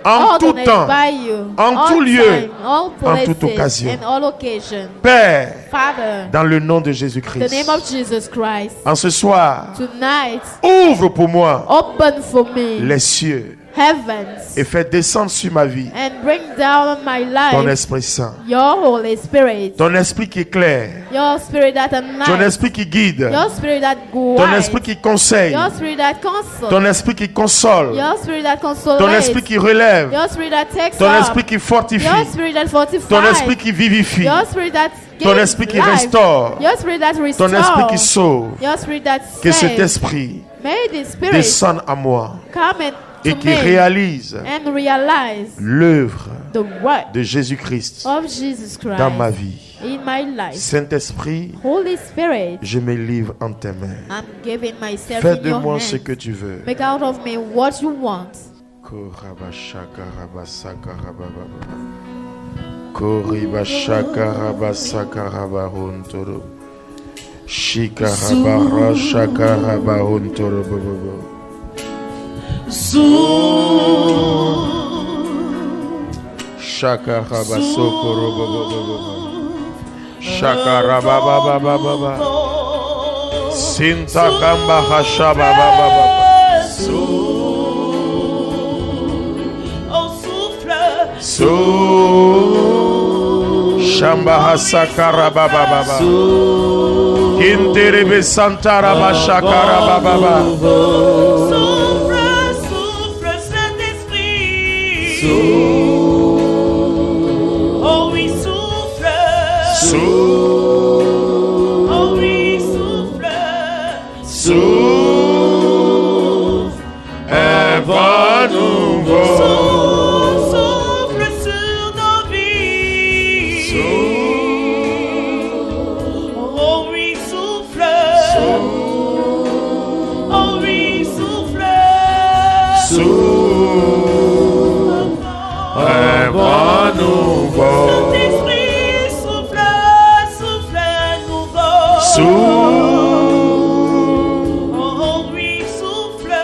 en tout coordinated temps, by you, en all tout lieu, time, all en places, toute occasion. and all occasion. Père, Father, dans le nom de the name Jésus-Christ. of Jesus Christ, En ce soir, tonight, ouvre pour moi open for me les cieux heavens et fais descendre sur ma vie and bring down on my ton life Esprit Saint, your Holy Spirit, ton Esprit qui éclaire, your Spirit that ton enlightens, Esprit qui guide, your Spirit that ton guides, Esprit qui conseille, your Spirit that consoles, ton Esprit qui console, your Spirit that ton consolates, Esprit qui relève, your Spirit that takes ton up, Esprit qui fortifie, your Spirit that fortifies, ton Esprit qui vivifie, your Spirit that ton gives Esprit qui life, restaure, your Spirit that restores, ton Esprit qui sauve. your Spirit that Que cet saves. Esprit May the Spirit descende à moi come in et to qui me réalise and realize l'œuvre the work de Jésus-Christ of Jesus Christ dans ma vie. in my life. Saint-Esprit, Holy Spirit, je me livre en tes mains. I'm giving myself Fais in de your moi hands. ce que tu veux. Make out of me what you want. Shikarabara shakaraba ontorobobobo. Shakaraba sokorobobobobo. Shakarabababababa. Sintakamba hashababababa. Shamba hasakarabababa. Kinterebe santaraba shakarabababa. Souffle, Saint-Esprit. Oh oui, souffle. Oh oui, souffle. Un vent nouveau. Souffle sur nos vies. Oh oui, souffle. Oh oui, souffle. Un vent nouveau. Saint-Esprit, souffle, souffle nouveau. Oh oui, souffle.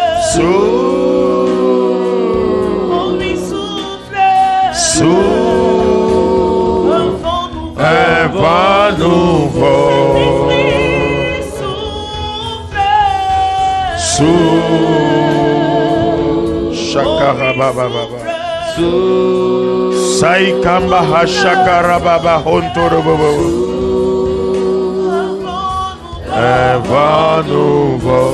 Oh oui, souffle. Un vent nouveau. Saint-Esprit, souffle. Shakarabababa. Saikamba hashakarababa hontorobobo. Un vent nouveau.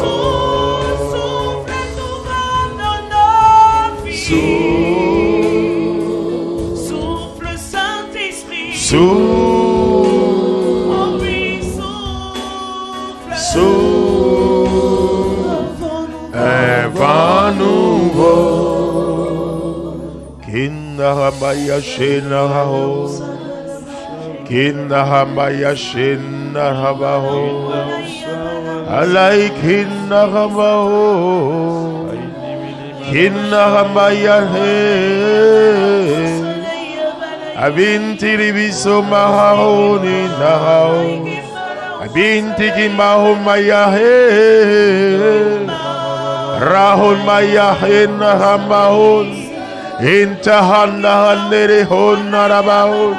Souffle, Saint-Esprit. Souffle. Oh oui, souffle. Un vent nouveau. Kindahamaya shenaho. Kindahamaya shenahabaho. Alai kindahabaho. Kindahamaya he. Abinti ribiso mahoni nahao. Abinti kimaho maya he. Rahul maya he nahamahon. Intahanda hanere honarabahon.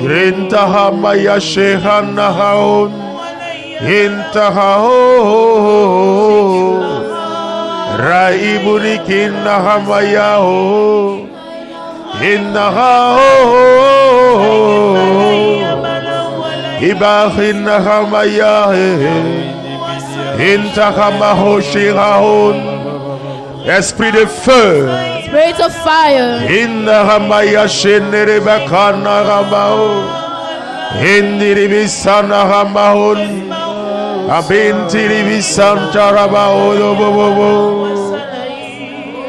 Grintahamaya shehanahon. Intahahon. Raibunikin nahamayaho. Innahahon. Ibachin nahamayahe. Intahamaho shirahon. Esprit de feu. Spirit of fire. Innahamaya shenerebakana ramao. Indiribisana ramahon. Abintiribisanta ramao.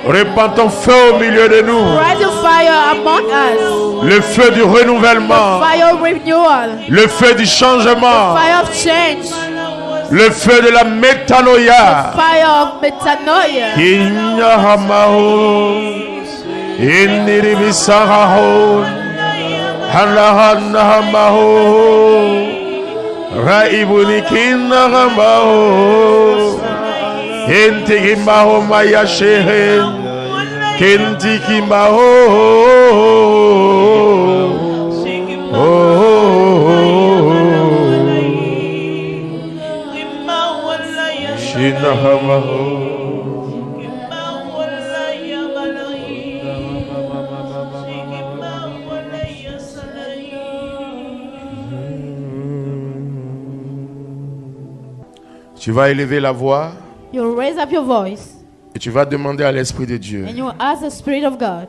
Répand ton feu au milieu de nous. Rise of fire among us. Le feu du renouvellement. Fire of renewal. Le feu du changement. Fire of change. Le feu de la métanoïa. Fire of metanoia. Innahamao. Indiribisarahon. Hanahanahamaho. Raibunikinahamaho. Intikimaho mayashehe. Kintikimaho. Shinahamaho. Tu vas élever la voix You raise up your voice et tu vas demander à l'Esprit de Dieu and you ask the Spirit of God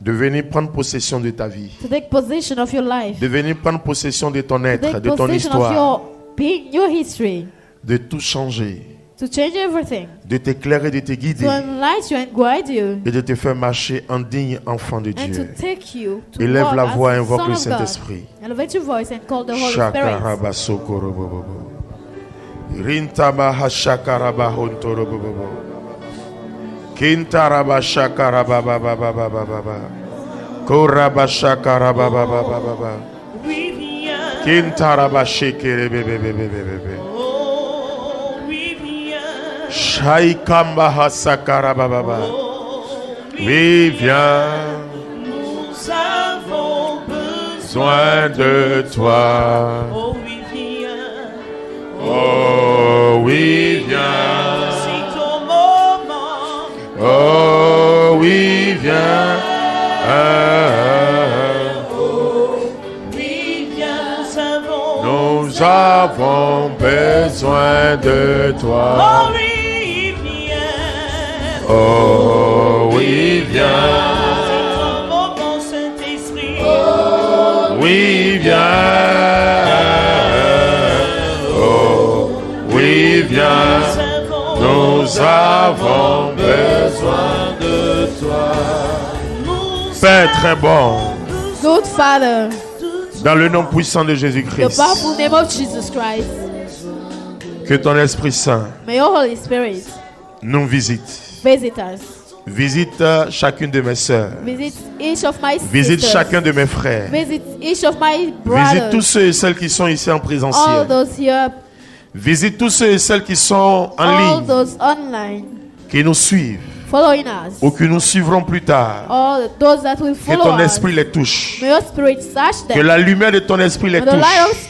de venir prendre possession de ta vie, to take possession of your life, de venir prendre possession de ton to être, take de ton possession of histoire, your being, your history, de tout changer, to change everything, de t'éclairer, de te to guider enlighten you and guide you, et de te faire marcher en digne enfant de and to Dieu. take you to Élève walk la as voix, the invoque Son le of God. Saint-Esprit. Elevate your voice and call the Holy Spirit. Shakarabasokorobobobo. Rintama hashakarabahontorobobbo. Kintarabashakarababababababa. Korabashakarabababababa. Oui, viens, Kintarabashekerebebebebebebe. Oh, oui, viens. Shaikamba hasakarabababa. Oui, viens, Nous avons soin besoin de toi. Oh, oui, viens. Oh, oui, viens. C'est ton moment. Oh, oui, viens. Oui, viens. Nous avons besoin de toi. Oh, oui, viens. Oh, oui, viens. C'est ton moment, Saint-Esprit. Oui, viens. Oh, oui, viens. Nous avons besoin de toi. Père très bon, Good Father, dans le nom puissant de the Jésus-Christ, powerful name of Jesus Christ, que ton Esprit Saint may your Holy Spirit nous visite. visit us. Visite chacune de mes sœurs. Visit each of my Visite sisters. chacun de mes frères. Visit each of my Visite tous brothers. ceux et celles qui sont ici en All présentiel. those here, Visite tous ceux et celles qui sont en all ligne, those online, qui nous suivent following us. ou que nous suivrons plus tard. All those that will Que follow ton us. esprit les touche. May your spirit touch Que them. la lumière de ton esprit les May the light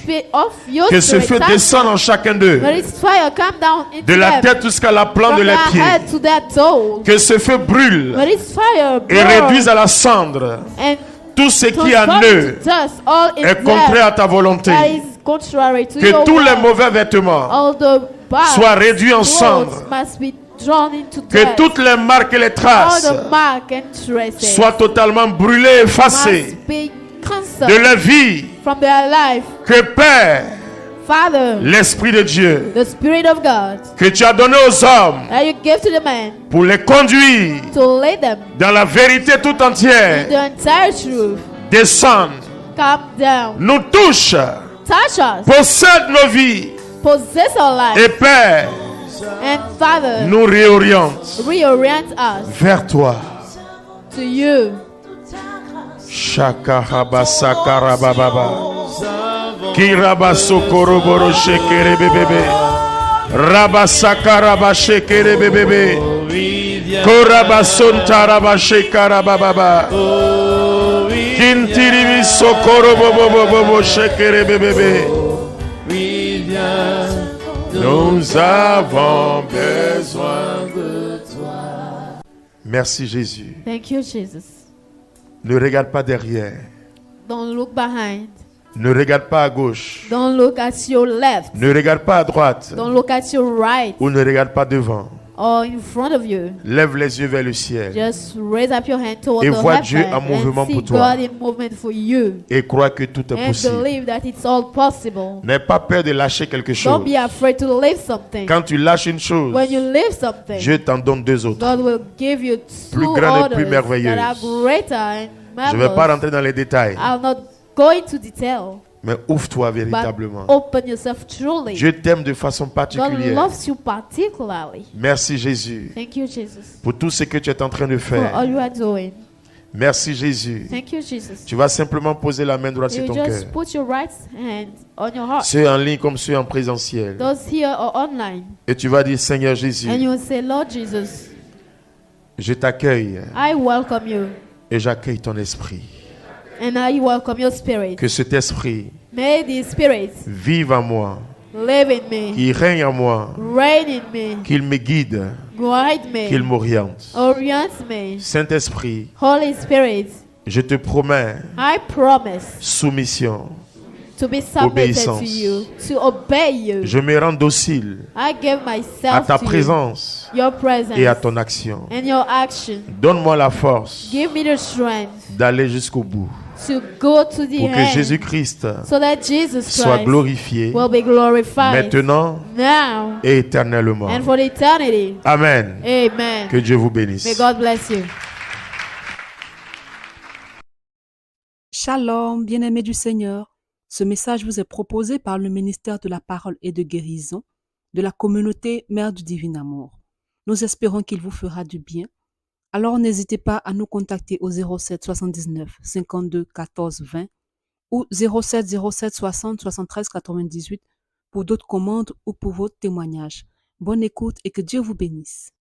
touche. of your Que ce spirit feu touch descende them. en chacun d'eux. May its fire come down into De la them. tête jusqu'à la plante From de their leurs pieds. head to their toes. Que ce feu brûle May its fire et burn réduise à la cendre and tout ce qui est en transform eux into dust. All in est them contraire à ta volonté. that is contrary to Que your tous les will. mauvais vêtements All the bad soient réduits en clothes cendres. must be drawn into Que dust. toutes les marques et les All traces the mark and traces soient totalement brûlées, effacées must be de cancelled leur vie. from their life. Que Père, Father, l'Esprit de Dieu, the Spirit of God que tu as donné aux hommes that you give to the man pour les conduire to lead them dans la vérité tout in entière, the entire truth, descende, come down, nous touche, touch us, possède nos vies possess our life, et Père, and Father, nous réoriente reorient us vers toi. to you. Shakahabasakarabababa. Kirabasokoroboroshekerebebebe. Rabasakarabashekerebebebe. Korabasontarabashekarabababa. Kintiribisokorobobobobo-shekerebebebe. Nous avons besoin de toi. Merci Jésus. Thank you, Jesus. Ne regarde pas derrière. Don't look behind. Ne regarde pas à gauche. Don't look at your left. Ne regarde pas à droite. Don't look at your right Ou ne regarde pas devant. or in front of you. Lève les yeux vers le ciel. Just raise up your hand toward Et the vois Dieu heaven en mouvement and see pour toi. God in movement for you. Et crois que tout est And possible. believe that it's all possible. N'aie pas peur de lâcher quelque chose. Don't be afraid to leave something. Quand tu lâches une chose, When you leave something, Dieu t'en donne deux autres. God will give you Plus two grandes et orders plus merveilleuses. that are greater and Je ne vais pas marvelous. rentrer dans les détails, I'll not go into detail, mais ouvre-toi but véritablement. open yourself truly. Dieu t'aime de façon God particulière. loves you particularly. Merci Jésus Thank you, Jesus, pour tout ce que tu es en train de for all faire. you are doing. Merci Jésus. Thank you, Jesus. Tu vas simplement poser la main droite sur You ton cœur. just put your right hand on your heart. Ceux en ligne comme ceux en présentiel. Those here or online. Et tu vas dire, Seigneur Jésus, And you will say, Lord Jesus, je t'accueille I welcome you. et j'accueille ton esprit. And I welcome your spirit. Que cet esprit May the spirit vive en moi, live in me, qu'il règne en moi, reign in me, qu'il me guide, guide me, qu'il m'oriente. orient me. Saint-Esprit, Holy Spirit, je te promets I promise soumission. to be submitted Obéissance. to you, to obey you. Je me rends docile I give à myself ta to présence you, your presence et à ton action. and your action. Donne-moi la force Give me the strength d'aller jusqu'au bout to go to the pour que end Jésus-Christ so that Jesus soit Christ glorifié will be glorified maintenant now et éternellement. and for eternity. Amen. Amen. Que Dieu vous May bénisse. God bless you. Shalom, bien-aimés du Seigneur. Ce message vous est proposé par le ministère de la Parole et de Guérison de la communauté Mère du Divin Amour. Nous espérons qu'il vous fera du bien. Alors n'hésitez pas à nous contacter au 07 79 52 14 20 ou 07 07 60 73 98 pour d'autres commandes ou pour votre témoignage. Bonne écoute et que Dieu vous bénisse.